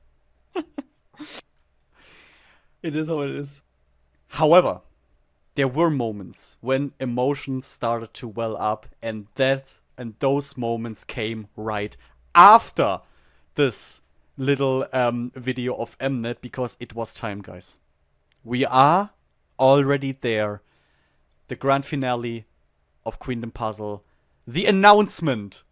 It is how it is. However, there were moments when emotions started to well up, and those moments came right after this little video of Mnet, because it was time, guys. We are already there. The grand finale of Queendom Puzzle. The announcement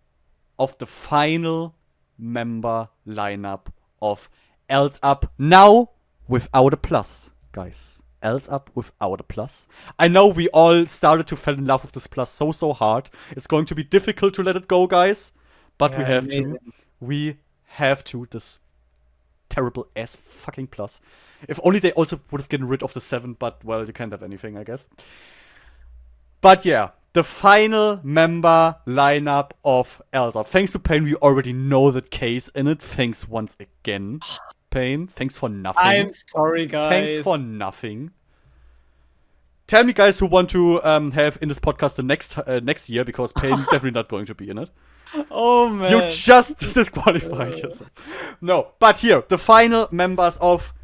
of the final member lineup of EL7Z UP. Now without a plus, guys. ELSE UP without a plus. I know we all started to fall in love with this plus so hard. It's going to be difficult to let it go, guys. But we have to. We have to. This terrible ass fucking plus. If only they also would have gotten rid of the 7, but well, you can't have anything, I guess. But yeah, the final member lineup of ELSE UP. Thanks to Pain, we already know that K's in it. Thanks once again, Pain. Thanks for nothing. I'm sorry, guys. Thanks for nothing. Tell me, guys, who want to have in this podcast the next year, because Pain definitely not going to be in it. Oh man, you just disqualified yourself. No, but here the final members of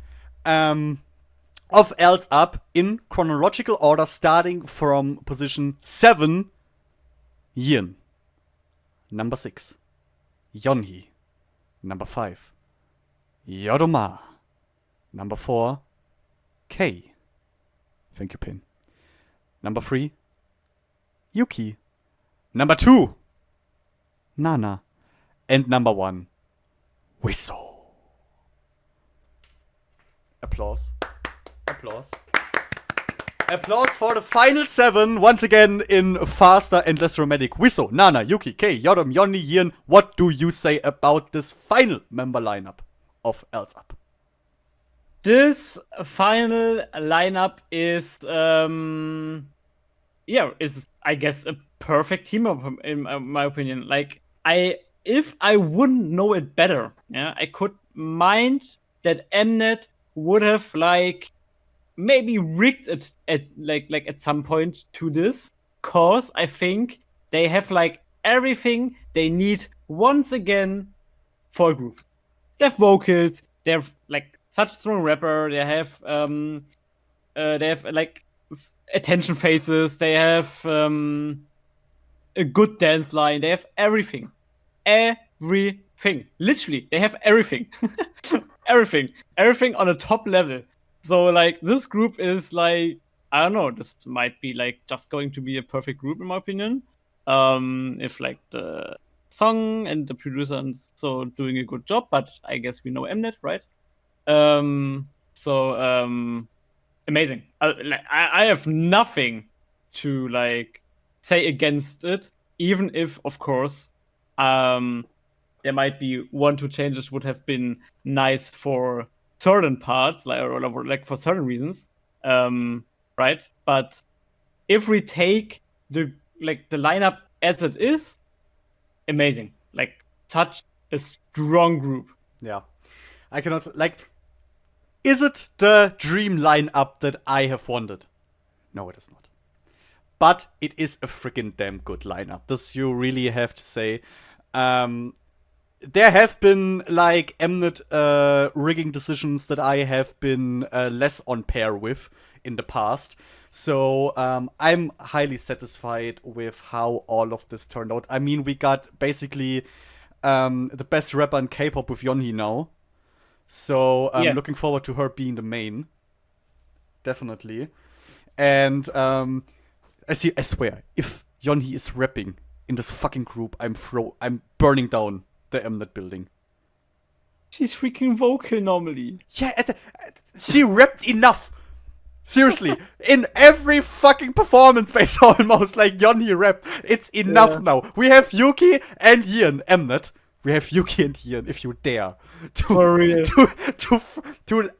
ELSE UP in chronological order, starting from position 7. Yeeun. Number 6. Yeonhee. Number 5. Yeoreum. Number 4. K. Thank you, Pin. Number 3. Yuki. Number 2. Nana. And number 1. Hwiseo. Applause. Applause. Applause for the final 7, once again in faster and less dramatic. Hwiseo, Nana, Yuki, K, Yeoreum, Yeonhee, Yeeun. What do you say about this final member lineup of ELSE UP? This final lineup is, is I guess a perfect team up in my opinion. Like, if I wouldn't know it better, I could mind that Mnet would have maybe rigged it at some point to this, cause I think they have everything they need once again for a group. They have vocals, they have such a strong rapper, they have attention faces, they have a good dance line, they have everything. Everything. Literally, they have everything. Everything on a top level. So this group is I don't know, this might be just going to be a perfect group in my opinion. If the song and the producer and so doing a good job, but I guess we know Mnet, right? Amazing. I have nothing to say against it, even if of course there might be 1-2 changes would have been nice for certain parts, or for certain reasons, right? But if we take the lineup as it is, amazing. Such a strong group. Yeah, I cannot Is it the dream lineup that I have wanted? No, it is not. But it is a freaking damn good lineup. This you really have to say. There have been Mnet rigging decisions that I have been less on pair with in the past. So I'm highly satisfied with how all of this turned out. I mean, we got basically the best rapper in K-pop with Yeonhee now. So I'm looking forward to her being the main. Definitely. And I swear, if Yeonhee is rapping in this fucking group, I'm burning down the Mnet building. She's freaking vocal normally. Yeah, she rapped enough. Seriously, in every fucking performance base almost, Yeonhee rapped. It's enough now. We have Yuki and Yeeun, Mnet. We have Yuki and Yeeun, if you dare. For real.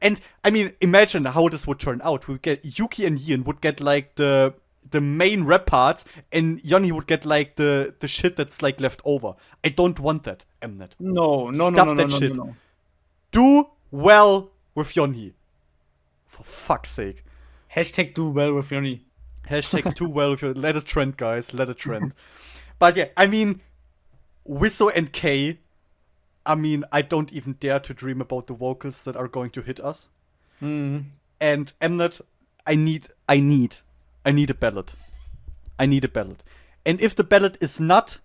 And I mean, imagine how this would turn out. We get Yuki and Yeeun would get the main rap parts, and Yeonhee would get the shit that's left over. I don't want that, Mnet. No. Stop that shit. No. Do well with Yeonhee. For fuck's sake. Hashtag do well with Yeonhee. Hashtag do well with Yeonhee. Let it trend, guys. Let it trend. But yeah, I mean, Hwiseo and K, I mean, I don't even dare to dream about the vocals that are going to hit us. Mm. And Mnet, I need a ballad. I need a ballad. And if the ballad is not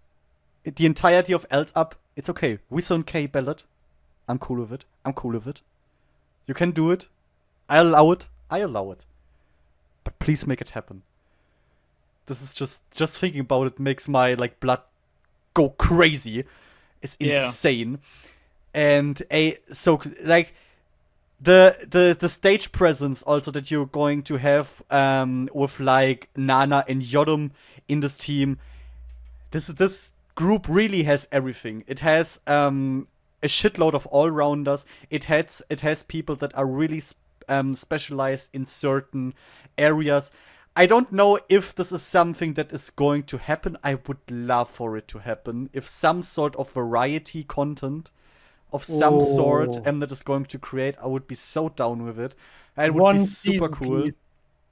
the entirety of ELSE UP, it's okay. Hwiseo and K ballad. I'm cool with it. You can do it. I allow it. But please make it happen. This is just thinking about it makes my blood go crazy. It's insane. And the stage presence also that you're going to have with like Nana and Yeoreum in this team. This group really has everything. It has a shitload of all rounders. It has people that are really specialized in certain areas. I don't know if this is something that is going to happen. I would love for it to happen. If some sort of variety content of some sort Oh. Mnet is going to create, I would be so down with it. It would be One super season, cool. please.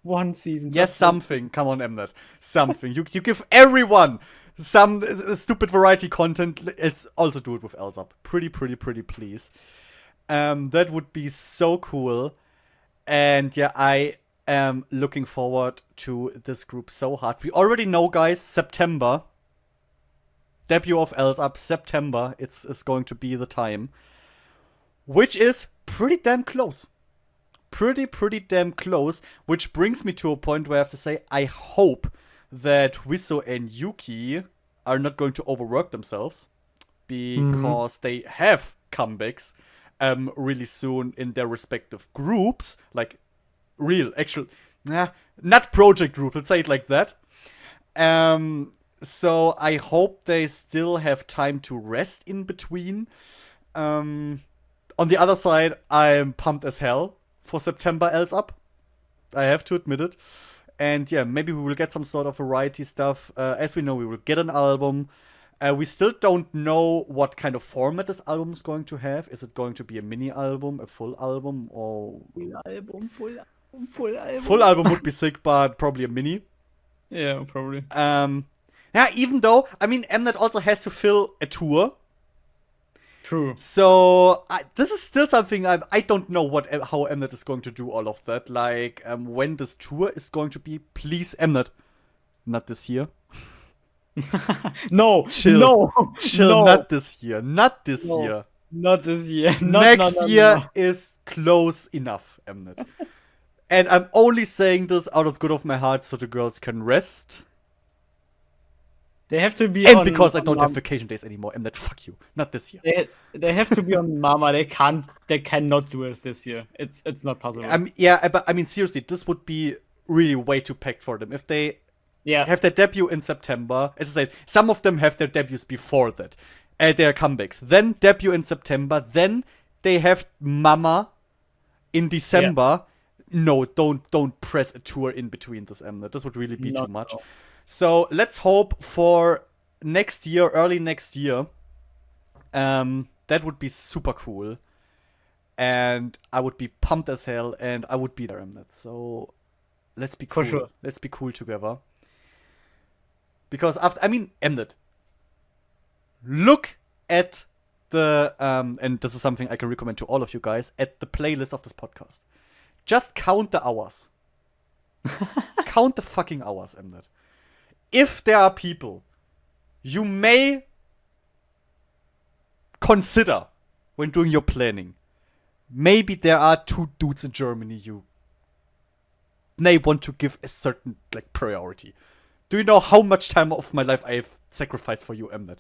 One season. Yes, just one. something. Come on, Mnet. Something. You give everyone some stupid variety content. Let's also do it with EL7ZUP. Pretty, please. That would be so cool. And yeah, I am looking forward to this group so hard. We already know, guys, September. Debut of EL7ZUP, September. It's going to be the time. Which is pretty damn close. Pretty damn close. Which brings me to a point where I have to say, I hope that Hwiseo and Yuki are not going to overwork themselves. Because they have comebacks really soon in their respective groups. Like, real, actual, not project group, let's say it like that. So I hope they still have time to rest in between. On the other side, I'm pumped as hell for September EL7ZUP. I have to admit it. And yeah, maybe we will get some sort of variety stuff. As we know, we will get an album. We still don't know what kind of format this album is going to have. Is it going to be a mini album, a full album, or Full album. full album would be sick, but probably a mini. Yeah, probably. Yeah, even though, I mean, Mnet also has to fill a tour. True. So, this is still something I don't know how Mnet is going to do all of that. Like, when this tour is going to be, please, Mnet. Not this year. No, Chill. no, Chill, no, not this year. Not this No. year. not this year. Next no. year is close enough, Mnet. And I'm only saying this out of good of my heart so the girls can rest. They have to be And on, because I on don't Mama. have vacation days anymore. Mnet, fuck you. Not this year. They have to be on Mama. They cannot do it this year. It's not possible. But I mean, seriously, this would be really way too packed for them. If they Yeah. have their debut in September, as I said, some of them have their debuts before that. Their comebacks. Then debut in September. Then they have Mama in December. No, don't press a tour in between this, Mnet. This would really be too much. No. So let's hope for next year, early next year. That would be super cool. And I would be pumped as hell, and I would be there, Mnet. So let's be cool. For sure. Let's be cool together. Because Mnet, look at the and this is something I can recommend to all of you guys, at the playlist of this podcast. Just count the hours. Count the fucking hours, Mnet. If there are people you may consider when doing your planning, maybe there are 2 dudes in Germany you may want to give a certain like priority. Do you know how much time of my life I have sacrificed for you, Mnet?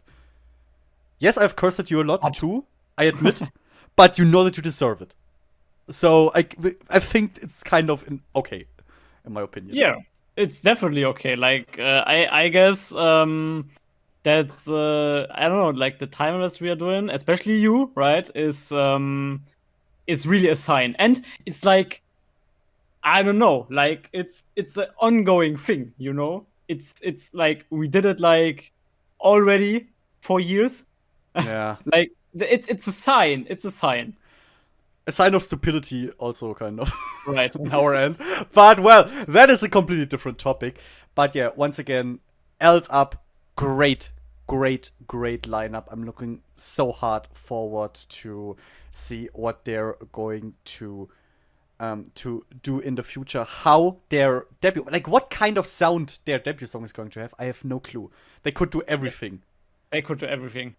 Yes, I've cursed at you a lot too, I admit, but you know that you deserve it. So I think it's kind of okay, in my opinion. Yeah, it's definitely okay. Like I guess that's I don't know, like the timeless we are doing, especially you, right, is really a sign. And it's like, I don't know, like it's an ongoing thing, you know? It's like we did it like already for years. Yeah. Like it's a sign. It's a sign. A sign of stupidity also, kind of. Right. On our end. But, well, that is a completely different topic. But yeah, once again, EL7ZUP, great lineup. I'm looking so hard forward to see what they're going to do in the future. How their debut, like what kind of sound their debut song is going to have, I have no clue. They could do everything. They could do everything.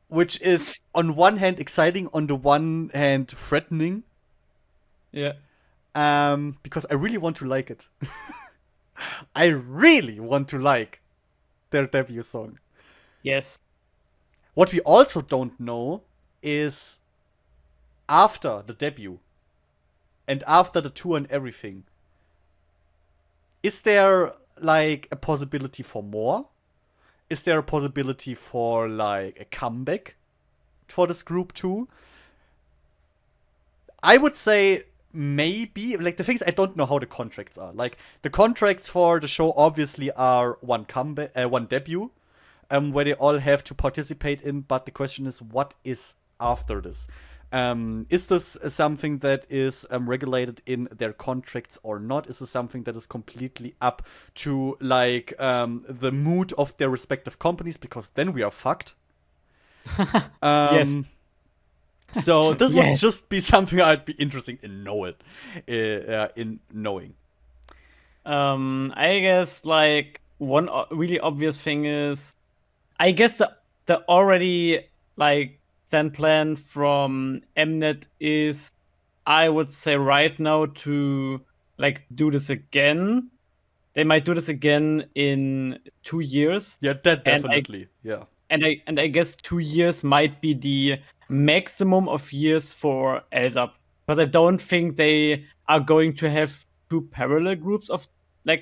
Which is, on one hand, exciting, on the one hand, threatening. Yeah. Because I really want to like it. I really want to like their debut song. Yes. What we also don't know is, after the debut, and after the tour and everything, is there like a possibility for more? Is there a possibility for like a comeback for this group too? I would say maybe. Like, the thing is, I don't know how the contracts are. Like, the contracts for the show obviously are one comeback, one debut, where they all have to participate in. But the question is, what is after this? Is this something that is regulated in their contracts or not? Is this something that is completely up to like the mood of their respective companies? Because then we are fucked. Yes. So this would Yes. just be something I'd be interested in knowing. I guess like one really obvious thing is, I guess the already like then plan from Mnet is, I would say right now, to like do this again. They might do this again in 2 years. Yeah, that And definitely. Yeah. I guess 2 years might be the maximum of years for ELSAP, because I don't think they are going to have two parallel groups of a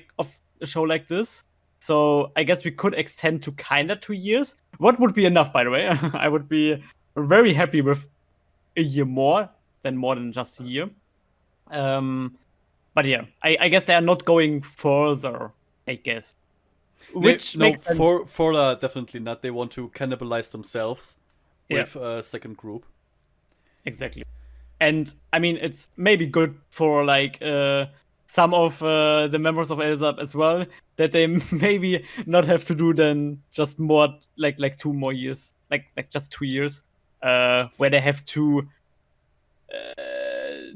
show like this. So I guess we could extend to kinda 2 years. What would be enough, by the way? I would be very happy with a year more than just a year. But yeah, I guess they are not going further, I guess. Which No, makes sense. for definitely not. They want to cannibalize themselves Yeah, with a second group. exactly. And I mean, it's maybe good for like some of the members of ELSAP as well, that they maybe not have to do then just more like 2 more years, like just 2 years, where they have to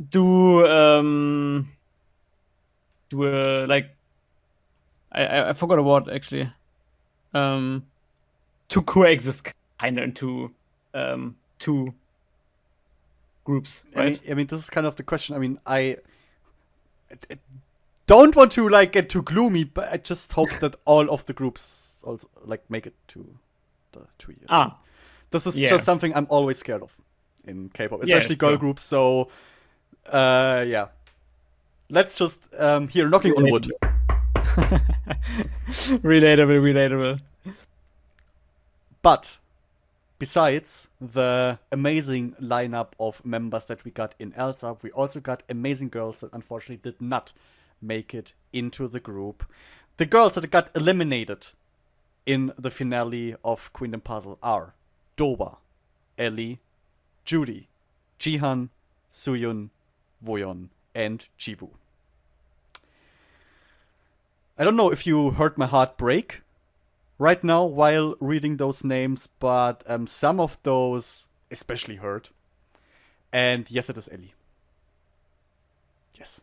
do like I forgot a word actually, to coexist kind of into two groups, right? I mean, this is kind of the question. I mean, I don't want to like get too gloomy, but I just hope that all of the groups also like make it to the 2 years. Ah, This is yeah. just something I'm always scared of in K-pop, Yeah, especially girl sure. groups. So, yeah, let's just here knocking on wood. Relatable. But besides the amazing lineup of members that we got in ELSA, we also got amazing girls that unfortunately did not make it into the group. The girls that got eliminated in the finale of Queendom Puzzle are Doba, Ellie, Judy, Jihan, Suyun, Woyeon, and Jiwoo. I don't know if you heard my heart break right now while reading those names, but some of those especially hurt. And yes, it is Ellie. Yes.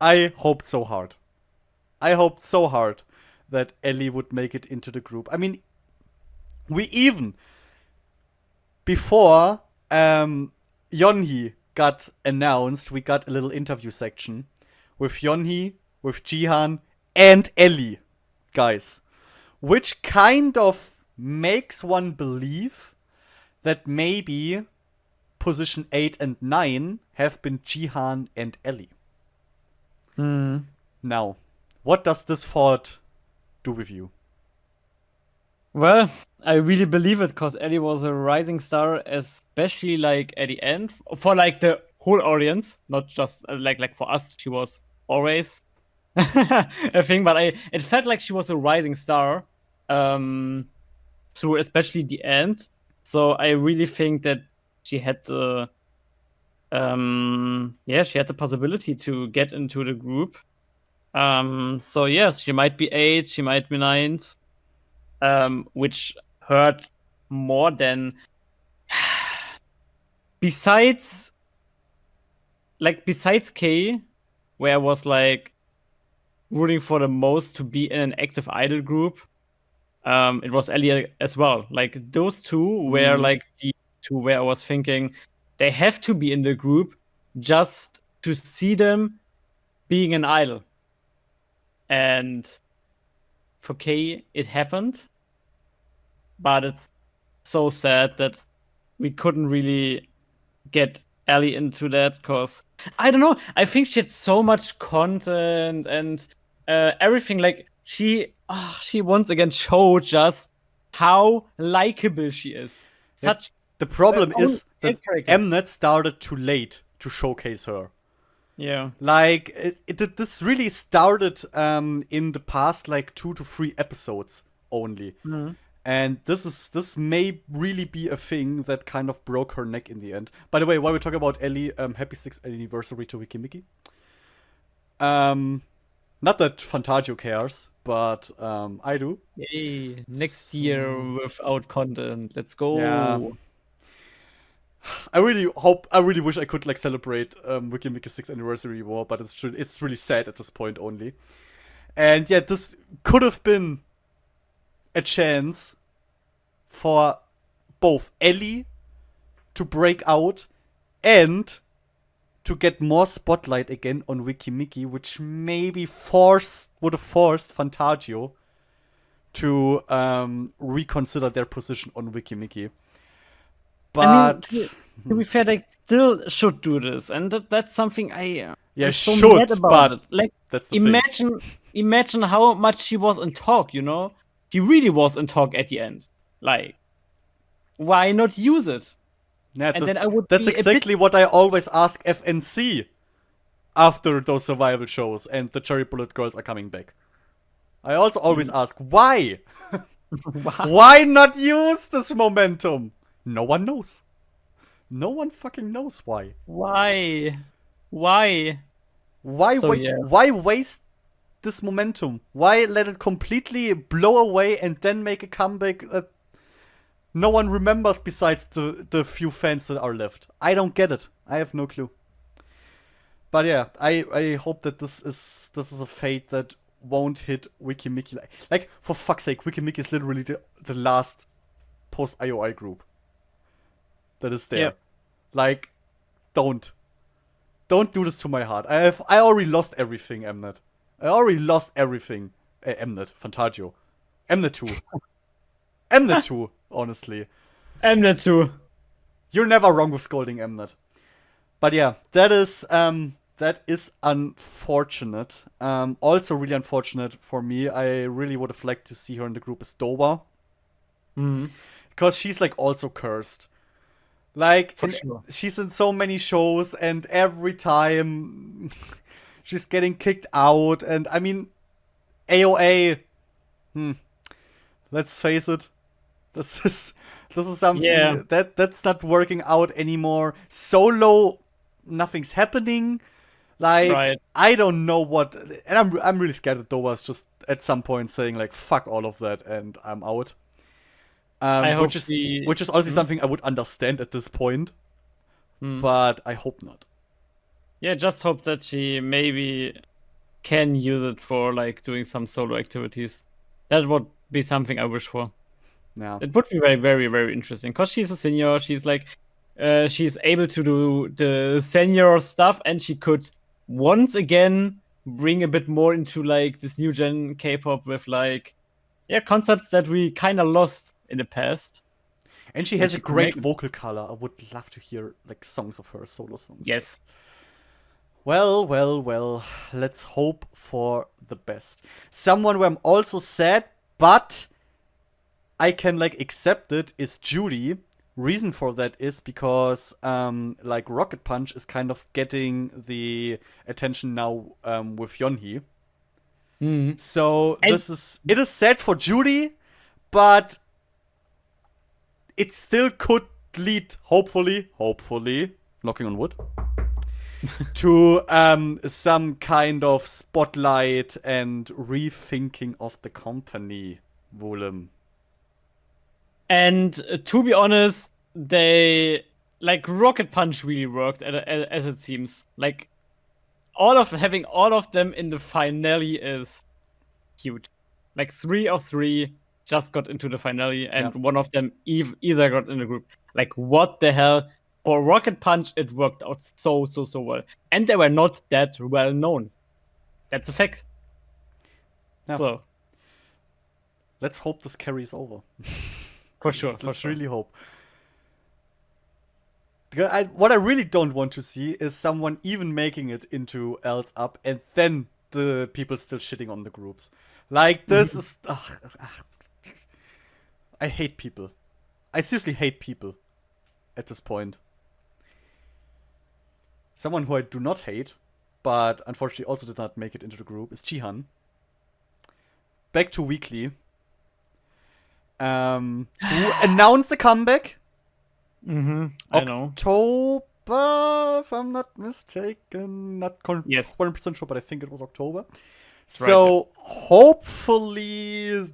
I hoped so hard. I hoped so hard that Ellie would make it into the group. I mean, we even, before Yeonhee got announced, we got a little interview section with Yeonhee, with Jihan, and Ellie, guys. Which kind of makes one believe that maybe position 8 and 9 have been Jihan and Ellie. Now, what does this thought do with you? Well, I really believe it, because Ellie was a rising star, especially like at the end for like the whole audience, not just like for us. She was always a thing, but it felt like she was a rising star through especially the end. So I really think that she had the she had the possibility to get into the group. So yes, she might be 8, she might be 9, which hurt more than besides K, where I was like rooting for the most to be in an active idol group. It was Ellie as well. Like those two were like the two where I was thinking they have to be in the group just to see them being an idol. And for K, it happened, but it's so sad that we couldn't really get Ellie into that, because I don't know. I think she had so much content and everything. Like she once again showed just how likable she is. Yep. Such The problem own is that character. Mnet started too late to showcase her. Yeah. Like this really started in the past like 2 to 3 episodes only. Mhm. And this may really be a thing that kind of broke her neck in the end. By the way, while we're talking about Ellie, happy 6th anniversary to Wiki Mickey. Not that Fantagio cares, but I do. Yay! Next year So, without content. Let's yeah. go. I really wish I could like celebrate Wiki Mickey's 6th anniversary more, but it's really sad at this point only. And yeah, this could have been a chance for both Ellie to break out and to get more spotlight again on Wiki Mickey, which maybe would have forced Fantagio to reconsider their position on Wiki Mickey. But I mean, to be fair, they still should do this, and that's something yeah, I'm so should, mad about but it. Like, that's the thing. imagine how much she was in talk. You know, she really was in talk at the end. Like, why not use it? Yeah, And then I would that's be exactly what I always ask FNC after those survival shows and the Cherry Bullet Girls are coming back. I also always ask, why? Wow. Why not use this momentum? No one knows. No one fucking knows why. Why? So, yeah. Why waste this momentum? Why let it completely blow away and then make a comeback that no one remembers besides the few fans that are left? I don't get it. I have no clue. But yeah, I hope that this is a fate that won't hit Wiki Mickey. Like for fuck's sake, Wiki Mickey is literally the last post IOI group that is there. Yeah. Like, don't do this to my heart. I already lost everything, Mnet. I already lost everything. Mnet, Fantagio. Mnet 2. Mnet 2, honestly. Mnet too. You're never wrong with scolding Mnet. But yeah, that is unfortunate. Also really unfortunate for me. I really would have liked to see her in the group as Dowa. Mhm. Because she's like also cursed. Like, Sure. she's in so many shows, and every time she's getting kicked out. And I mean, AOA, let's face it, this is something that's not working out anymore. Solo, nothing's happening. Like, Right. I don't know what, and I'm really scared that Dova's just at some point saying like, fuck all of that, and I'm out. Which is also something I would understand at this point, but I hope not. Yeah, just hope that she maybe can use it for like doing some solo activities. That would be something I wish for. Yeah. It would be very, very, very interesting because she's a senior. She's like, she's able to do the senior stuff, and she could once again bring a bit more into like this new gen K-pop with like, concepts that we kind of lost in the past. And she has a great vocal color. I would love to hear like songs of her, solo songs. Yes. Well, let's hope for the best. Someone who I'm also sad, but I can like accept it is Judy. Reason for that is because like Rocket Punch is kind of getting the attention now with Yeonhee. So it is sad for Judy, but it still could lead, hopefully, knocking on wood, to some kind of spotlight and rethinking of the company, Wolem. And to be honest, they like Rocket Punch really worked as it seems. Like having all of them in the finale is huge. Like 3 of 3 just got into the finale, and one of them either got in the group. Like what the hell? For Rocket Punch, it worked out so well, and they were not that well known. That's a fact. Yeah. So let's hope this carries over. For sure. Let's really hope. What I really don't want to see is someone even making it into EL7Z UP and then the people still shitting on the groups. Like, this is... I hate people. I seriously hate people at this point. Someone who I do not hate, but unfortunately also did not make it into the group, is Jihan. Back to Weekly. Who announced a comeback. I know. October, if I'm not mistaken. Not 100% sure, but I think it was October. So right. hopefully,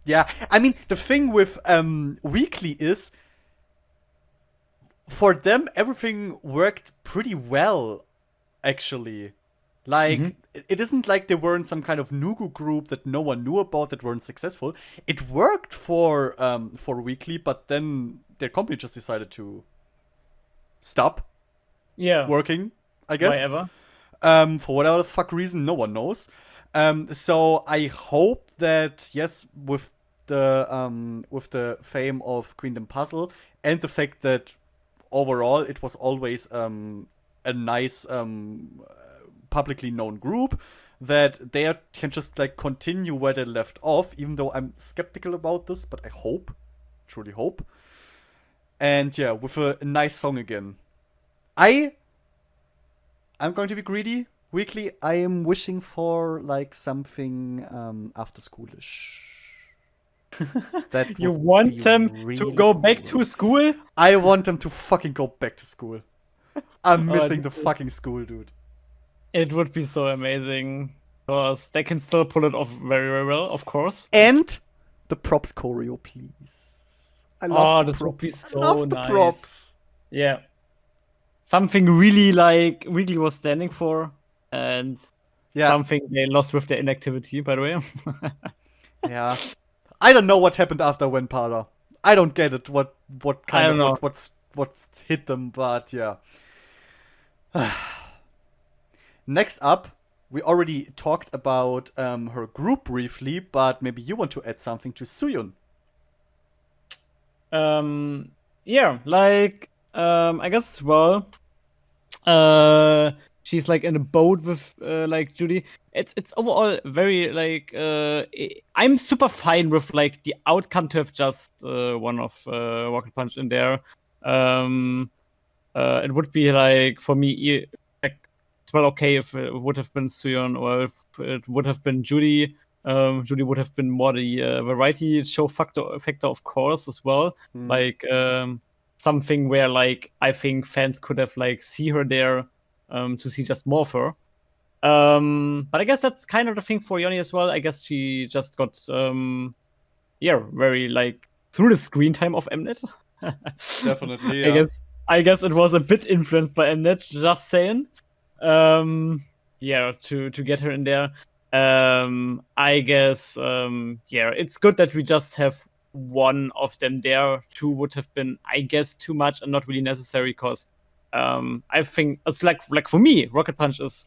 yeah. I mean, the thing with Weekly is, for them, everything worked pretty well, actually. Like, it isn't like they weren't some kind of Nugu group that no one knew about that weren't successful. It worked for Weekly, but then their company just decided to stop working, I guess. Why ever? For whatever the fuck reason, no one knows. So I hope that, yes, with the fame of Queendom Puzzle and the fact that overall it was always a nice publicly known group, that they can just like continue where they left off, even though I'm skeptical about this, but I hope, truly hope. And yeah, with a nice song again. I'm going to be greedy. Weekly, I am wishing for like something after schoolish. That you want them really to go back cool. to school? I want them to fucking go back to school. I'm missing the fucking school, dude. It would be so amazing. Because they can still pull it off very, very well, of course. And the props choreo, please. I love the this props. would be so I love the nice. props. Yeah. Something really like Weekly was standing for, and something they lost with their inactivity, by the way. Yeah. I don't know what happened after Wenpada. I don't get it. What kind of what's hit them, but yeah. Next up, we already talked about her group briefly, but maybe you want to add something to Suyun. Yeah, like I guess she's like in a boat with like Judy. It's overall very like I'm super fine with like the outcome to have just one of Rocket Punch in there. It would be like for me like it's well okay if it would have been Suyun or if it would have been Judy. Judy would have been more the variety show factor, of course, as well. Like something where like I think fans could have like see her there to see just more of her. But I guess that's kind of the thing for Yeonhee as well. I guess she just got very like through the screen time of Mnet. Definitely, yeah. I guess it was a bit influenced by Mnet, just saying. To get her in there. I guess it's good that we just have one of them there. Two would have been, I guess, too much and not really necessary because I think it's like for me, Rocket Punch is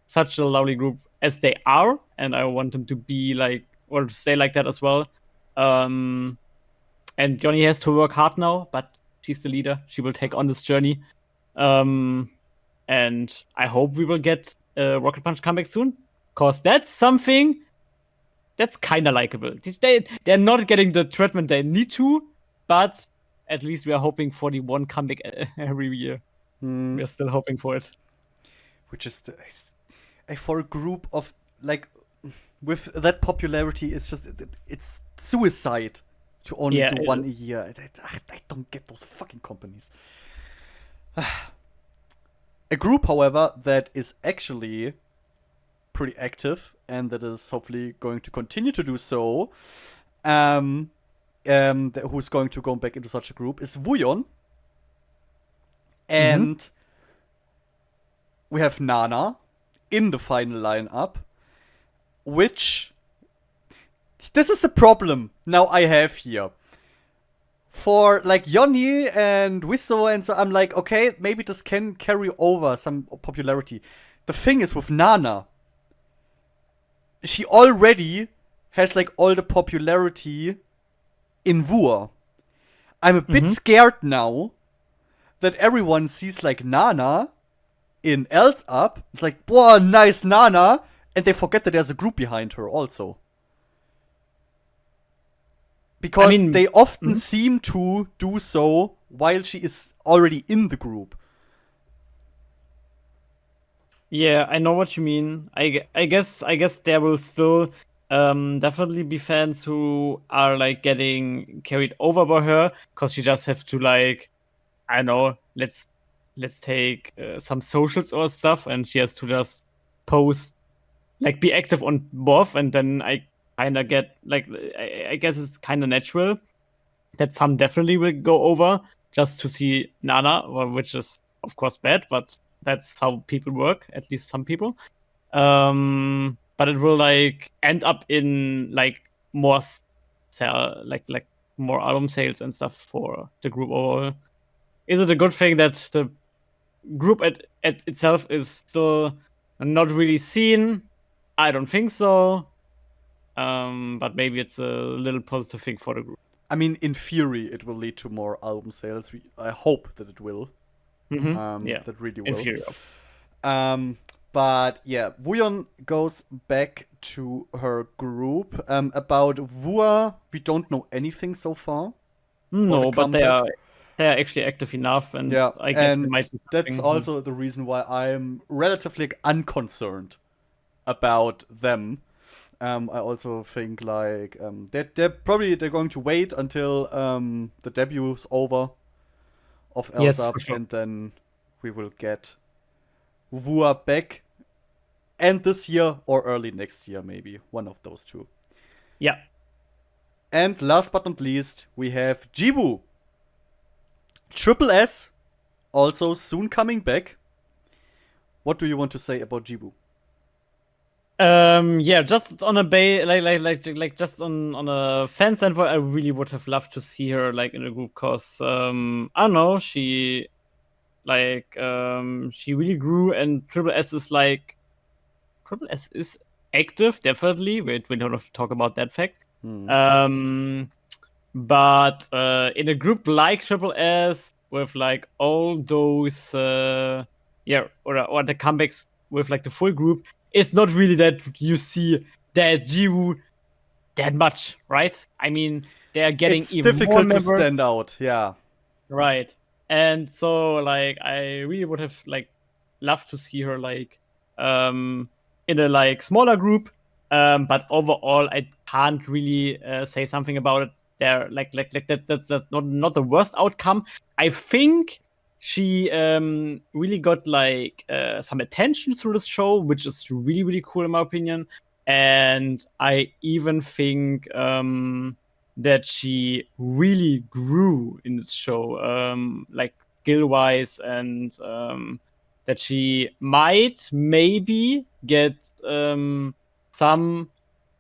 such a lovely group as they are, and I want them to be like or stay like that as well. And Yeonhee has to work hard now, but she's the leader. She will take on this journey. And I hope we will get Rocket Punch comeback soon, because that's something that's kind of likable. They're not getting the treatment they need to, but at least we are hoping for the one comeback every year. We are still hoping for it. Which is for a group of like with that popularity, it's just it's suicide to only do one a year. I don't get those fucking companies. A group, however, that is actually pretty active and that is hopefully going to continue to do so, who's going to go back into such a group, is Wooyeon. And we have Nana in the final lineup, which this is the problem now I have here. For like Yeonhee and Hwiseo and so, I'm like, okay, maybe this can carry over some popularity. The thing is with Nana, she already has like all the popularity in Woo. I'm a bit scared now that everyone sees like Nana in EL7Z UP. It's like, boah, nice Nana. And they forget that there's a group behind her also. Because they often seem to do so while she is already in the group. Yeah, I know what you mean. I guess there will still definitely be fans who are like getting carried over by her because you just have to like, I don't know, let's take some socials or stuff, and she has to just post, like, be active on both, and then I kind of get like, I guess it's kind of natural that some definitely will go over just to see Nana, which is of course bad, but that's how people work, at least some people. But it will like end up in like more sell, like more album sales and stuff for the group overall. Is it a good thing that the group at itself is still not really seen? I don't think so. But maybe it's a little positive thing for the group. I mean, in theory, it will lead to more album sales. I hope that it will. Yeah, that really will. in theory. But yeah, Wooyeon goes back to her group. About Wua, we don't know anything so far. No, but they are actually active enough, and yeah, I guess and it might be that's also the reason why I'm relatively unconcerned about them. I also think like they're going to wait until the debut's over of EL7Z Yes, UP, for sure. and then we will get Wua back end this year or early next year, maybe one of those two. Yeah. And last but not least, we have Jibu. Triple S also soon coming back. What do you want to say about Jibu? Yeah, just on a like just on a fan standpoint, I really would have loved to see her like in a group, cause I don't know, she really grew, and Triple S is active, definitely. We don't have to talk about that fact. But in a group like Triple S with like all those or the comebacks with like the full group, it's not really that you see that Jiwoo that much, right? I mean, they are getting It's even difficult more to stand out, yeah. right? And so like I really would have like loved to see her like in a like smaller group. But overall, I can't really say something about it. There, like that's not the worst outcome. I think she really got like some attention through this show, which is really cool in my opinion. And I even think that she really grew in this show, like skill wise, and that she might maybe get some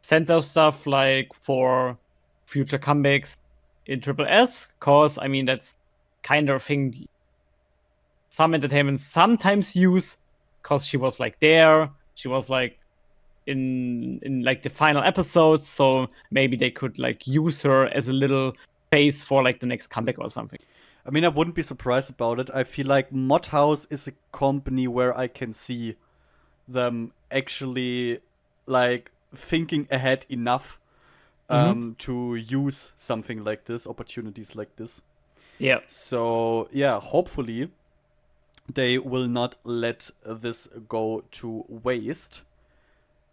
center stuff like for future comebacks in Triple S, cause I mean that's kind of thing some entertainment sometimes use, cause she was like there, she was like in like the final episodes, so maybe they could like use her as a little face for like the next comeback or something. I mean, I wouldn't be surprised about it. I feel like Mod House is a company where I can see them actually like thinking ahead enough to use something like this, opportunities like this. Yeah. So yeah, hopefully they will not let this go to waste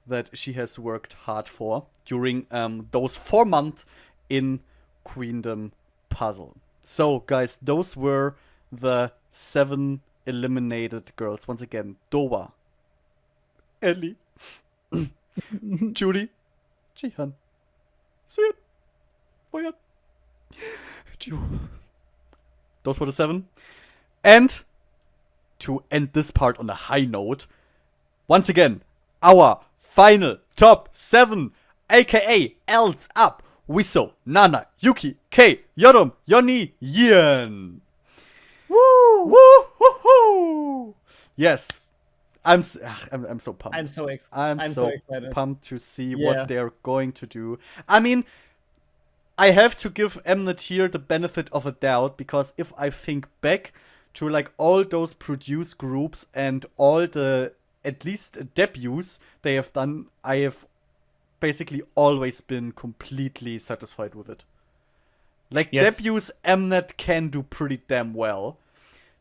that she has worked hard for during those 4 months in Queendom Puzzle. So, guys, those were the 7 eliminated girls. Once again, Dowa, Ellie, Judy, Jihan, Suyun, Boyan, Ju. Those were the 7. And to end this part on a high note, once again, our final top 7, aka EL7Z UP, Hwiseo, Nana, Yuki, K, Yeoreum, Yeonhee, Yeeun. Woo! Woo! Woo! Yes. I'm so pumped. I'm so I'm so excited. pumped to see what they're going to do. I mean, I have to give Mnet here the benefit of a doubt, because if I think back to like all those produced groups and all the at least debuts they have done, I have basically always been completely satisfied with it. Like Yes. debuts, Mnet can do pretty damn well.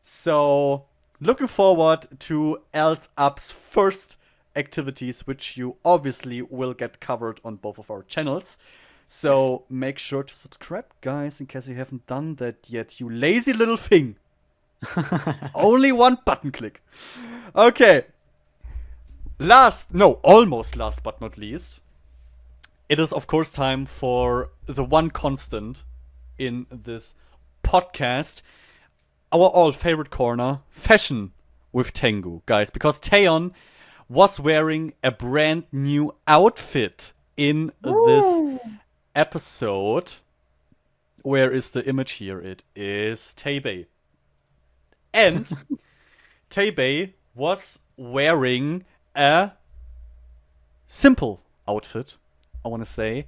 So looking forward to EL7Z UP's first activities, which you obviously will get covered on both of our channels. So make sure to subscribe, guys, in case you haven't done that yet, you lazy little thing. It's only one button click. Okay. Almost last but not least, it is of course time for the one constant in this podcast, our all favorite corner, fashion with Taengoo, guys, because Taeyeon was wearing a brand new outfit in this episode. Where is the image here? It is Taebei. And Taebei was wearing a simple outfit, I want to say.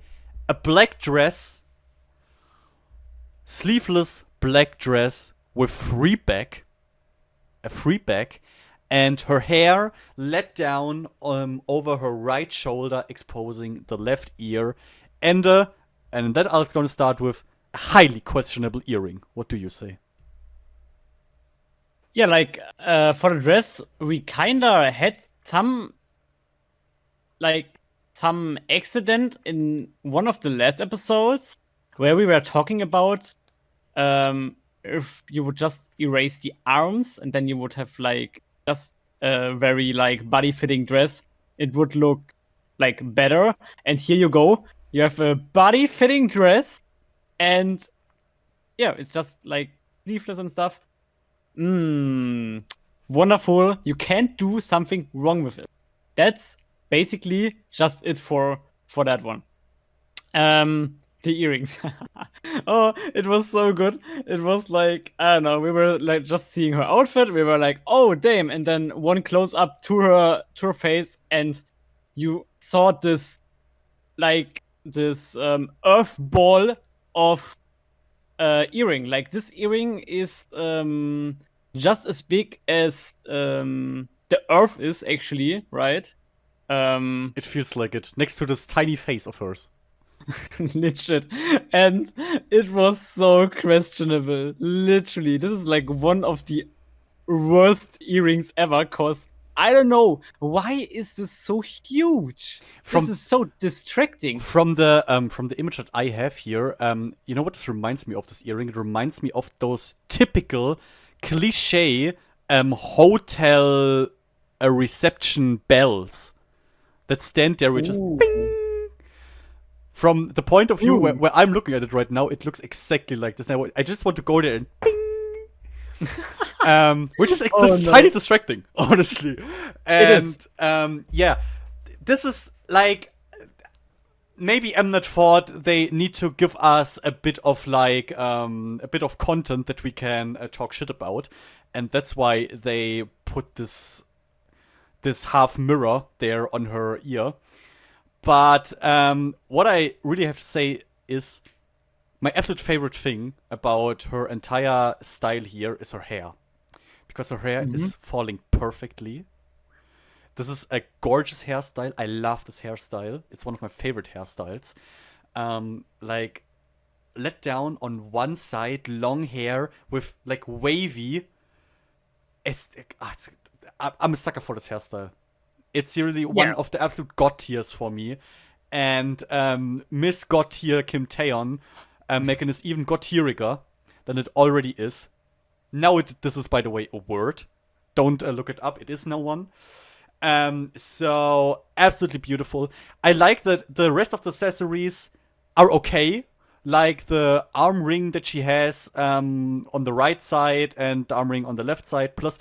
A black dress, sleeveless black dress with a free back, and her hair let down over her right shoulder, exposing the left ear, and that I was going to start with a highly questionable earring. What do you say? Yeah, like for the dress, we kinda had some accident in one of the last episodes where we were talking about if you would just erase the arms and then you would have like just a very like body fitting dress, it would look like better. And here you go, you have a body fitting dress, and yeah, it's just like sleeveless and stuff. Wonderful. You can't do something wrong with it. That's basically just it for that one. The earrings. Oh, it was so good. It was like, I don't know, we were like just seeing her outfit, we were like, oh damn, and then one close up to her face, and you saw this earth ball of earring. Like this earring is just as big as the earth is actually, right? It feels like it, next to this tiny face of hers. Legit. And it was so questionable. Literally. This is like one of the worst earrings ever, cause I don't know, why is this so huge? This is so distracting. From the image that I have here, you know what this reminds me of, this earring? It reminds me of those typical cliche hotel reception bells that stand there with just bing. From the point of view where I'm looking at it right now, it looks exactly like this. Now I just want to go there and bing. Which is highly distracting, honestly. And yeah, this is like, maybe Mnet thought they need to give us a bit of like a bit of content that we can talk shit about, and that's why they put this half mirror there on her ear. But what I really have to say is, my absolute favorite thing about her entire style here is her hair. Because her hair is falling perfectly. This is a gorgeous hairstyle. I love this hairstyle. It's one of my favorite hairstyles. Like, let down on one side, long hair with like wavy. I'm a sucker for this hairstyle. It's really one of the absolute god tiers for me. And Miss God tier Kim Taeyeon making this even god tieriger than it already is. Now this is, by the way, a word. Don't look it up. It is now one. So absolutely beautiful. I like that the rest of the accessories are okay. Like the arm ring that she has on the right side and the arm ring on the left side. Plus,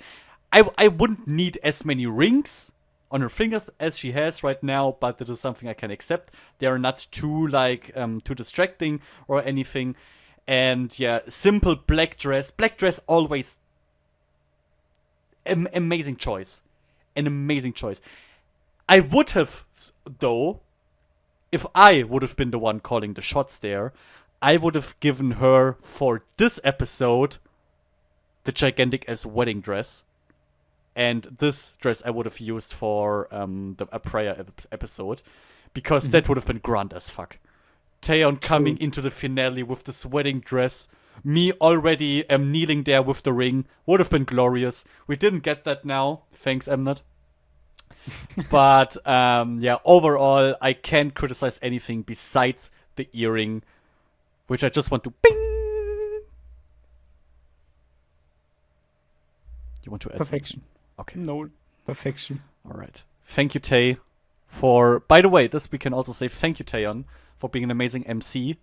I wouldn't need as many rings on her fingers as she has right now, but that is something I can accept. They are not too too distracting or anything. And yeah, simple black dress. Black dress always amazing choice. An amazing choice. I would have, though, if I would have been the one calling the shots there, I would have given her, for this episode, the gigantic ass wedding dress. And this dress I would have used for a prayer episode, because that would have been grand as fuck. Taeyeon coming into the finale with this wedding dress, me already kneeling there with the ring, would have been glorious. We didn't get that now, thanks Mnet. But yeah, overall, I can't criticize anything besides the earring, which I just want to bing. You want to add Perfection. something? Okay. No, perfection. All right. Thank you, Tae, for. By the way, this we can also say thank you, Taeyeon, for being an amazing MC.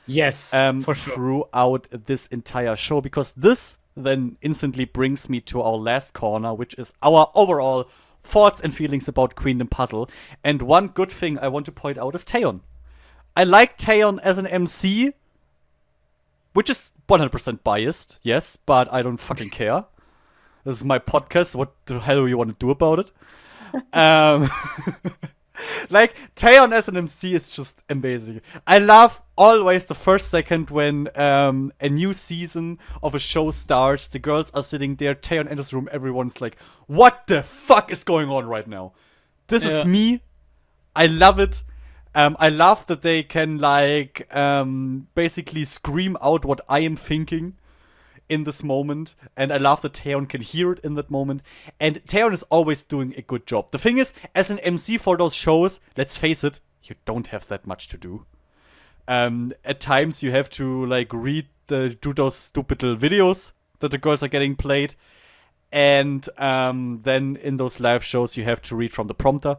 Yes, for sure. Throughout this entire show, because this then instantly brings me to our last corner, which is our overall thoughts and feelings about Queendom Puzzle. And one good thing I want to point out is Taeyeon. I like Taeyeon as an MC, which is 100% biased, yes, but I don't fucking care. This is my podcast. What the hell do you want to do about it? Like, Taeyeon as an MC is just amazing. I love always the first second when a new season of a show starts. The girls are sitting there, Taeyeon enters the room, everyone's like, what the fuck is going on right now? This is me. I love it. I love that they can, like, basically scream out what I am thinking in this moment, and I love that Taeyeon can hear it in that moment, and Taeyeon is always doing a good job. The thing is, as an MC for those shows, let's face it, you don't have that much to do. At times you have to like do those stupid little videos that the girls are getting played, and then in those live shows you have to read from the prompter.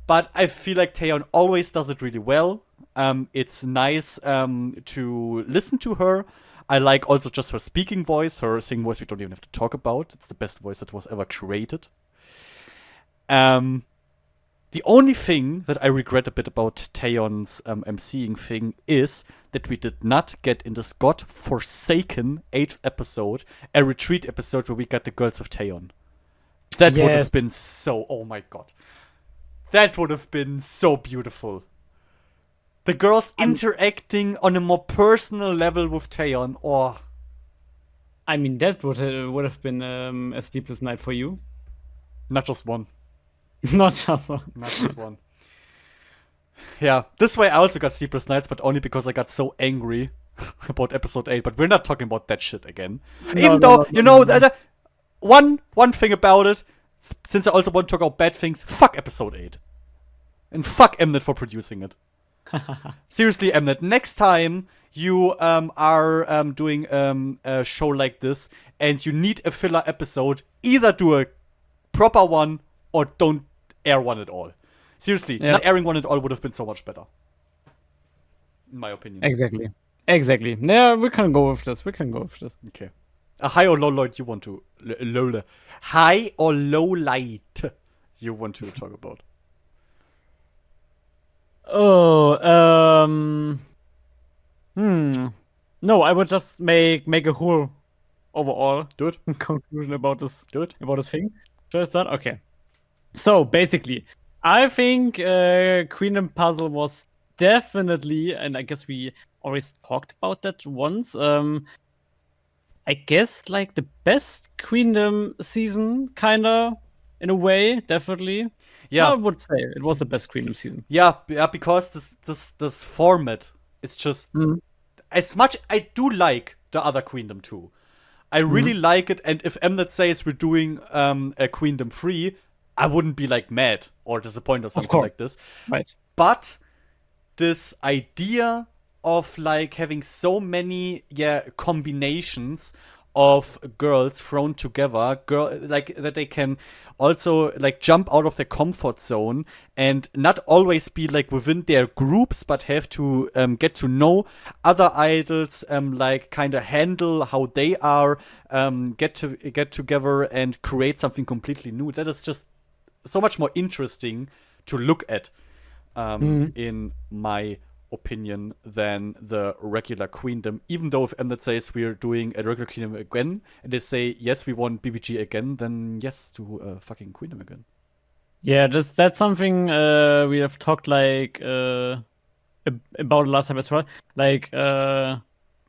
But I feel like Taeyeon always does it really well. It's nice to listen to her. I like also just her speaking voice, her singing voice we don't even have to talk about. It's the best voice that was ever created. The only thing that I regret a bit about Taeyeon's emceeing thing is that we did not get in this god-forsaken 8th episode a retreat episode where we got the girls of Taeyeon. That would have been so... Oh my god. That would have been so beautiful. The girls interacting on a more personal level with Taeyeon. Oh. I mean, that would have been a sleepless night for you. Not just one. Not just one. Not just one. Yeah, this way I also got sleepless nights, but only because I got so angry about episode 8. But we're not talking about that shit again. Even though, one thing about it, since I also want to talk about bad things, fuck episode 8. And fuck Mnet for producing it. Seriously, Mnet, next time you are doing a show like this and you need a filler episode, either do a proper one or don't air one at all. Seriously, not airing one at all would have been so much better. In my opinion. Exactly. Yeah, we can go with this. Okay. A high or low light you want to... High or low light you want to talk about? No, I would just make a whole overall conclusion about this. About this thing. Should I start? Okay. So basically, I think Queendom Puzzle was definitely, and I guess we always talked about that once. I guess like the best Queendom season, kinda, in a way, definitely. Yeah, I would say it was the best Queendom season. Yeah, because this format is just as much. I do like the other Queendom too. I really like it, and if Mnet says we're doing a Queendom 3, I wouldn't be like mad or disappointed or something like this. Right. But this idea of like having so many combinations of girls thrown together, like that they can also like jump out of their comfort zone and not always be like within their groups, but have to get to know other idols, like kind of handle how they are, get together and create something completely new. That is just so much more interesting to look at, in my opinion, than the regular Queendom. Even though if Mnet says we're doing a regular Queendom again, and they say yes, we want BBG again, then yes to fucking Queendom again. Yeah, that's something we have talked like about last time as well. Like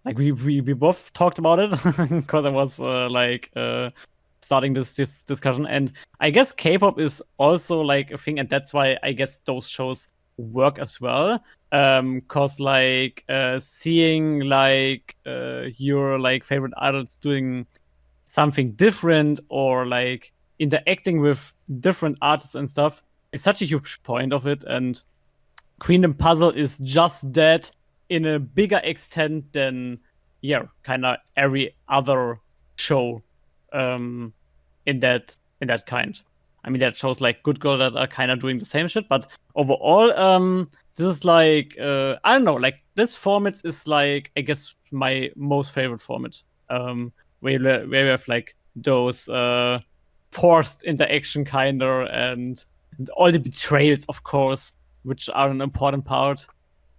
like we both talked about it because I was starting this discussion, and I guess K-pop is also like a thing, and that's why I guess those shows work as well. Cause like seeing like your like favorite idols doing something different or like interacting with different artists and stuff is such a huge point of it. And Queendom Puzzle is just that in a bigger extent than kind of every other show in that kind. I mean, that shows like Good Girl that are kind of doing the same shit, but overall, this is like I don't know, like this format is like I guess my most favorite format. Where we have like those forced interaction kinda and all the betrayals, of course, which are an important part.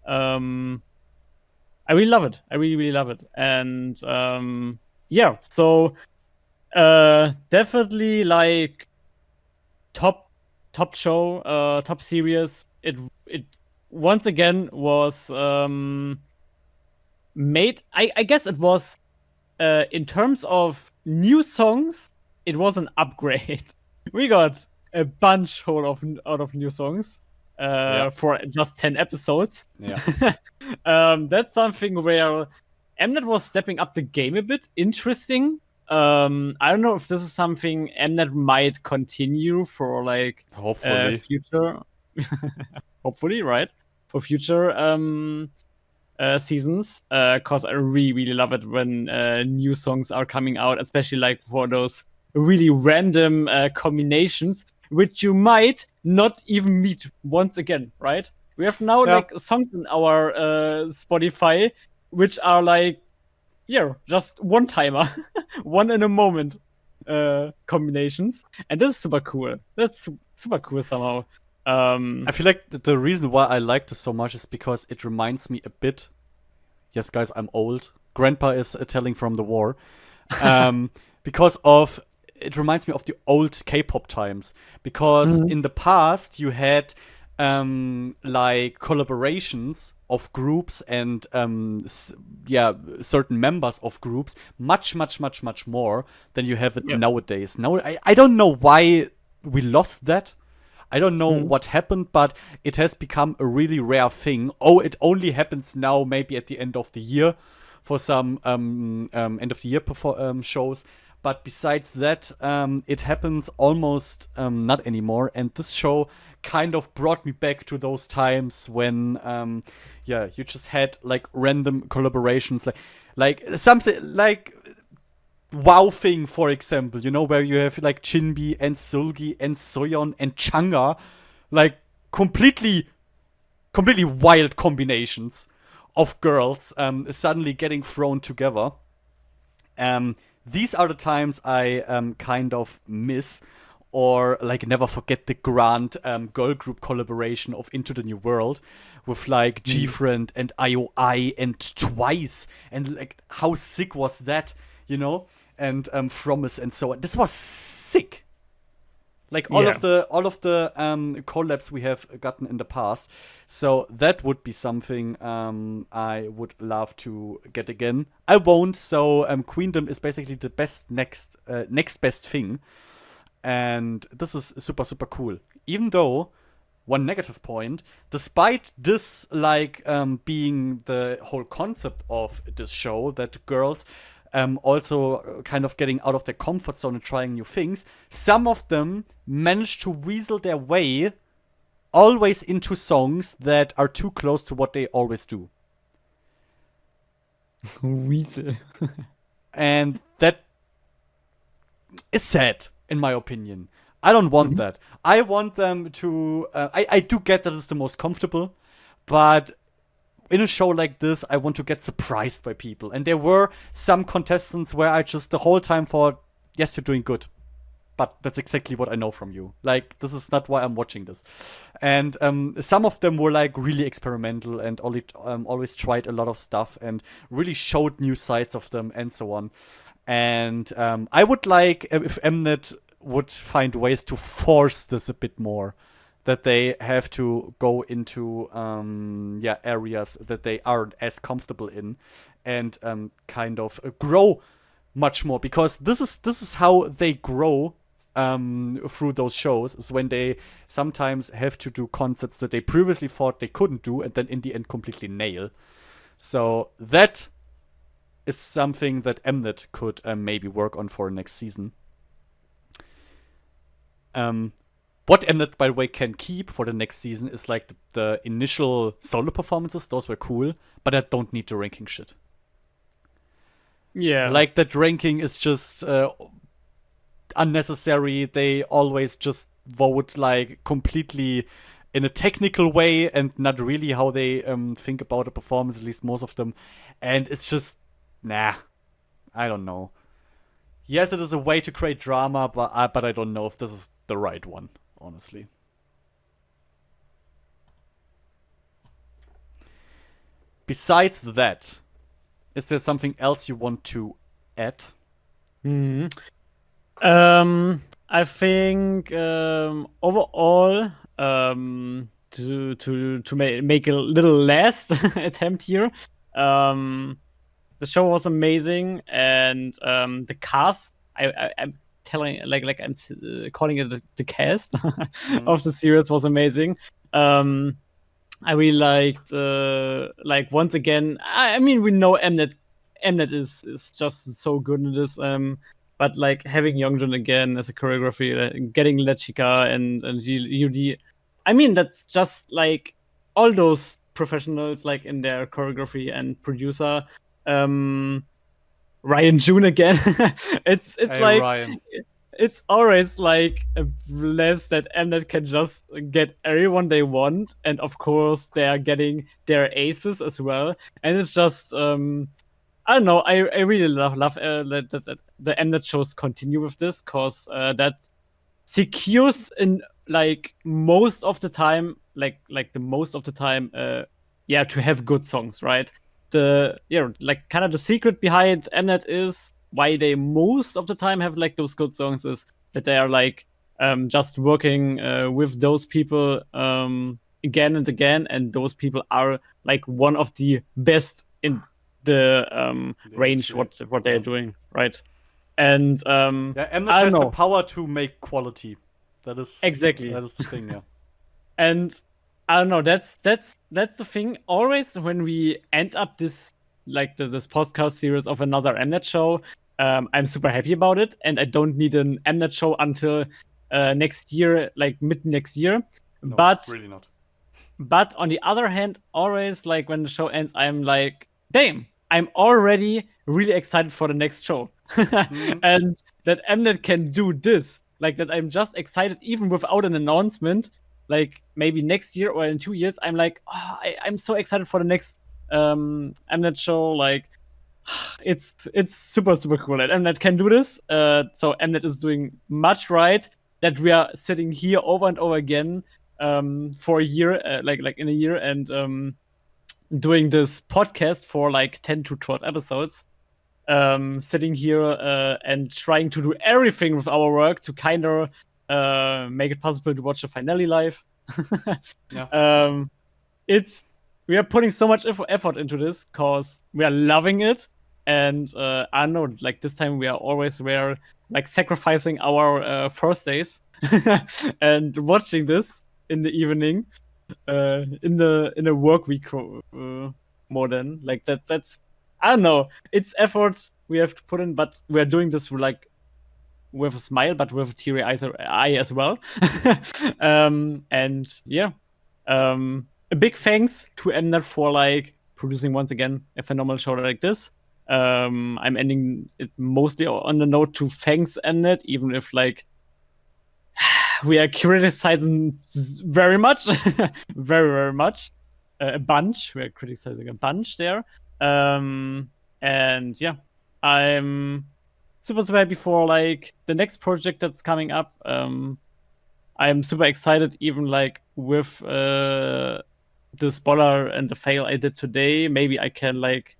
I really love it. I really, really love it. And so definitely like top show, top series. It once again was made. I guess it was in terms of new songs, it was an upgrade. We got a bunch whole of out of new songs for just 10 episodes. Yeah. That's something where Mnet was stepping up the game a bit. Interesting. I don't know if this is something Mnet might continue for like Hopefully. future. Hopefully, right? For future seasons, because I really, really love it when new songs are coming out, especially like for those really random combinations, which you might not even meet once again, right? We have now Yeah. like songs in our Spotify, which are like, just one timer, one in a moment combinations, and this is super cool. That's super cool somehow. I feel like the reason why I like this so much is because it reminds me a bit. Yes, guys, I'm old. Grandpa is telling from the war. Because of it reminds me of the old K-pop times. Because in the past you had like collaborations of groups and certain members of groups much more than you have it nowadays. Now I don't know why we lost that. I don't know what happened, but it has become a really rare thing. Oh, it only happens now, maybe at the end of the year, for some end of the year shows. But besides that, it happens almost not anymore. And this show kind of brought me back to those times when, you just had like random collaborations, like something like Wow Thing, for example, where you have like Chinbi and Sulgi and Soyeon and Changa, like completely wild combinations of girls suddenly getting thrown together. These are the times I kind of miss, or like never forget the grand girl group collaboration of Into the New World with like G-Friend and IOI and Twice, and like how sick was that, and Promise and so on. This was sick. Like all of the collabs we have gotten in the past. So that would be something I would love to get again. I won't. So Queendom is basically the best next best thing, and this is super cool. Even though one negative point, despite this like being the whole concept of this show, that girls also kind of getting out of their comfort zone and trying new things, some of them manage to weasel their way always into songs that are too close to what they always do. Weasel. And that is sad, in my opinion. I don't want that. I want them to... I do get that it's the most comfortable, but in a show like this, I want to get surprised by people. And there were some contestants where I just the whole time thought, yes, you're doing good. But that's exactly what I know from you. Like, this is not why I'm watching this. And some of them were like really experimental and always tried a lot of stuff and really showed new sides of them and so on. And I would like if Mnet would find ways to force this a bit more. that they have to go into areas that they aren't as comfortable in, and kind of grow much more, because this is how they grow through those shows, is when they sometimes have to do concepts that they previously thought they couldn't do, and then in the end completely nail. So that is something that Mnet could maybe work on for next season. What Mnet, by the way, can keep for the next season is like the initial solo performances. Those were cool, but I don't need the ranking shit. Yeah. Like, that ranking is just unnecessary. They always just vote like completely in a technical way and not really how they think about a performance, at least most of them. And it's just, nah, I don't know. Yes, it is a way to create drama, but I don't know if this is the right one, honestly. Besides that, is there something else you want to add? Hmm. I think overall, to make a little last attempt here, the show was amazing, and the cast, I'm telling, calling it the cast of the series was amazing. I really liked, like, once again, I mean, we know Mnet is just so good in this, but like having Youngjun again as a choreography, getting Lechika and Yudi, I mean, that's just like all those professionals like in their choreography and producer. Ryan June again. It's Hey, like Ryan. it's always like a bless that Mnet can just get everyone they want, and of course they are getting their aces as well. And it's just I don't know. I really love that the Mnet shows continue with this, cause that secures in like most of the time, like the most of the time, yeah, to have good songs, right? Like kind of the secret behind Mnet is why they most of the time have like those good songs is that they are like just working with those people again and again, and those people are like one of the best in the range industry. what they're doing, right? And Yeah, Mnet I don't has the know power to make quality. That is exactly. the thing, yeah. And I don't know. That's the thing. Always when we end up this like this podcast series of another Mnet show, I'm super happy about it, and I don't need an Mnet show until next year, like mid next year. No, But really not. but on the other hand, always like when the show ends, I'm like, damn, I'm already really excited for the next show. And that Mnet can do this. Like that I'm just excited even without an announcement. Like maybe next year or in 2 years, I'm like, oh, I'm so excited for the next Mnet show. Like it's super cool that Mnet can do this. So Mnet is doing much right that we are sitting here over and over again for a year, like in a year, and doing this podcast for like 10 to 12 episodes. Sitting here and trying to do everything with our work to kind of make it possible to watch the finale live. Yeah. It's we are putting so much effort into this because we are loving it, and I don't know, like this time we are always like sacrificing our first days and watching this in the evening, in a work week more than like that. That's I don't know. It's effort we have to put in, but we are doing this like with a smile, but with a teary eye as well. And yeah, a big thanks to Mnet for like producing once again a phenomenal show like this. I'm ending it mostly on the note to thanks Mnet, even if like we are criticizing very much, very much, a bunch. We are criticizing a bunch there, and yeah, I'm super happy for like the next project that's coming up. I'm super excited, even like with the spoiler and the fail I did today. Maybe I can like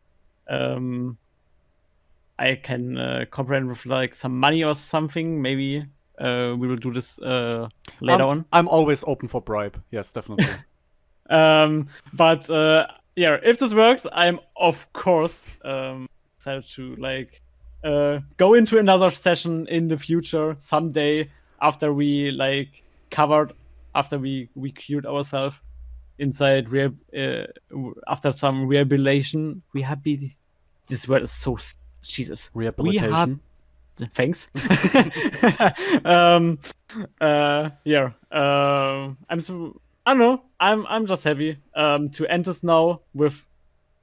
comprehend with like some money or something. Maybe we will do this later on. I'm always open for bribe. Yes, definitely. But yeah, if this works, I'm of course excited to like go into another session in the future someday after we like covered, after we cured ourselves inside after some rehabilitation. This word is so Jesus. Rehabilitation. Thanks. Yeah. I'm so, I don't know. I'm just happy to end this now with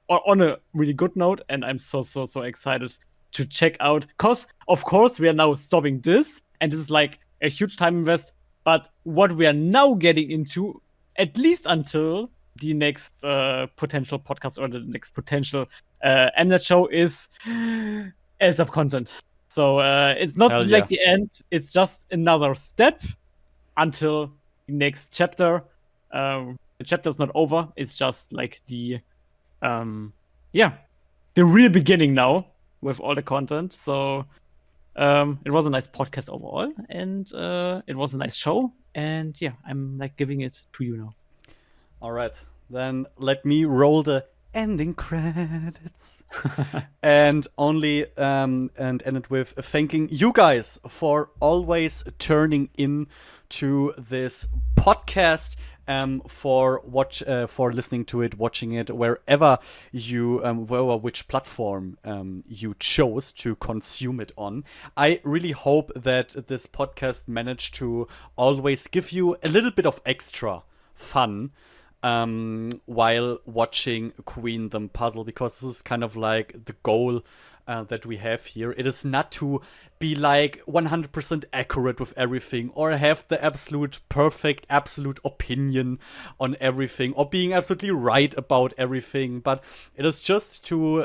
on a really good note, and I'm so excited to check out. Cause of course we are now stopping this, and this is like a huge time invest. But what we are now getting into, at least until the next potential podcast or the next potential Mnet show, is EL7Z content. So it's not Hell like yeah. the end. It's just another step until the next chapter. The chapter's not over. It's just like the real beginning now with all the content. So it was a nice podcast overall, and it was a nice show. And yeah, I'm like giving it to you now. All right, then let me roll the ending credits. And end it with thanking you guys for always turning in to this podcast, for listening to it, watching it, wherever you which platform you chose to consume it on. I really hope that this podcast managed to always give you a little bit of extra fun while watching Queendom Puzzle, because this is kind of like the goal that we have here. It is not to be like 100% accurate with everything, or have the perfect absolute opinion on everything, or being absolutely right about everything, but it is just to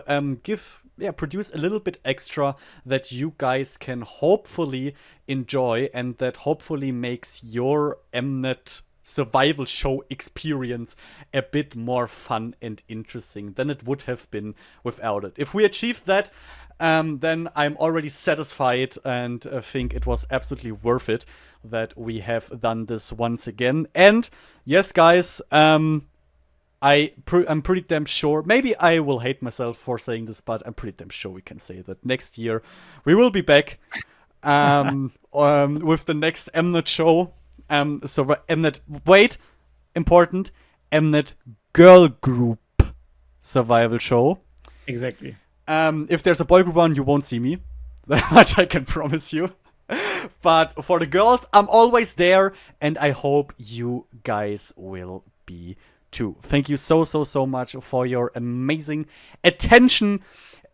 produce a little bit extra that you guys can hopefully enjoy, and that hopefully makes your Mnet survival show experience a bit more fun and interesting than it would have been without it. If we achieve that, then I'm already satisfied, and think it was absolutely worth it that we have done this once again. And yes, guys, I'm pretty damn sure, maybe I will hate myself for saying this, but I'm pretty damn sure we can say that next year we will be back with the next Mnet show. So Mnet, important, Mnet girl group survival show. Exactly. If there's a boy group one, you won't see me. That much I can promise you. But for the girls, I'm always there, and I hope you guys will be too. Thank you so much for your amazing attention,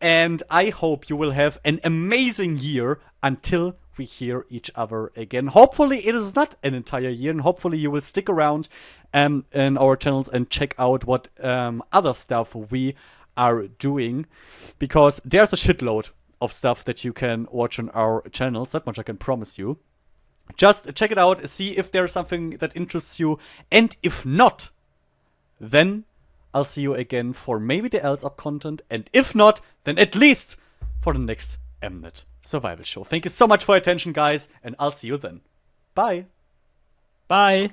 and I hope you will have an amazing year until we hear each other again. Hopefully it is not an entire year, and hopefully you will stick around in our channels and check out what other stuff we are doing, because there's a shitload of stuff that you can watch on our channels. That much I can promise you. Just check it out, see if there's something that interests you, and if not, then I'll see you again for maybe the EL7Z content, and if not, then at least for the next Mnet survival show. Thank you so much for your attention, guys, and I'll see you then. Bye. Bye.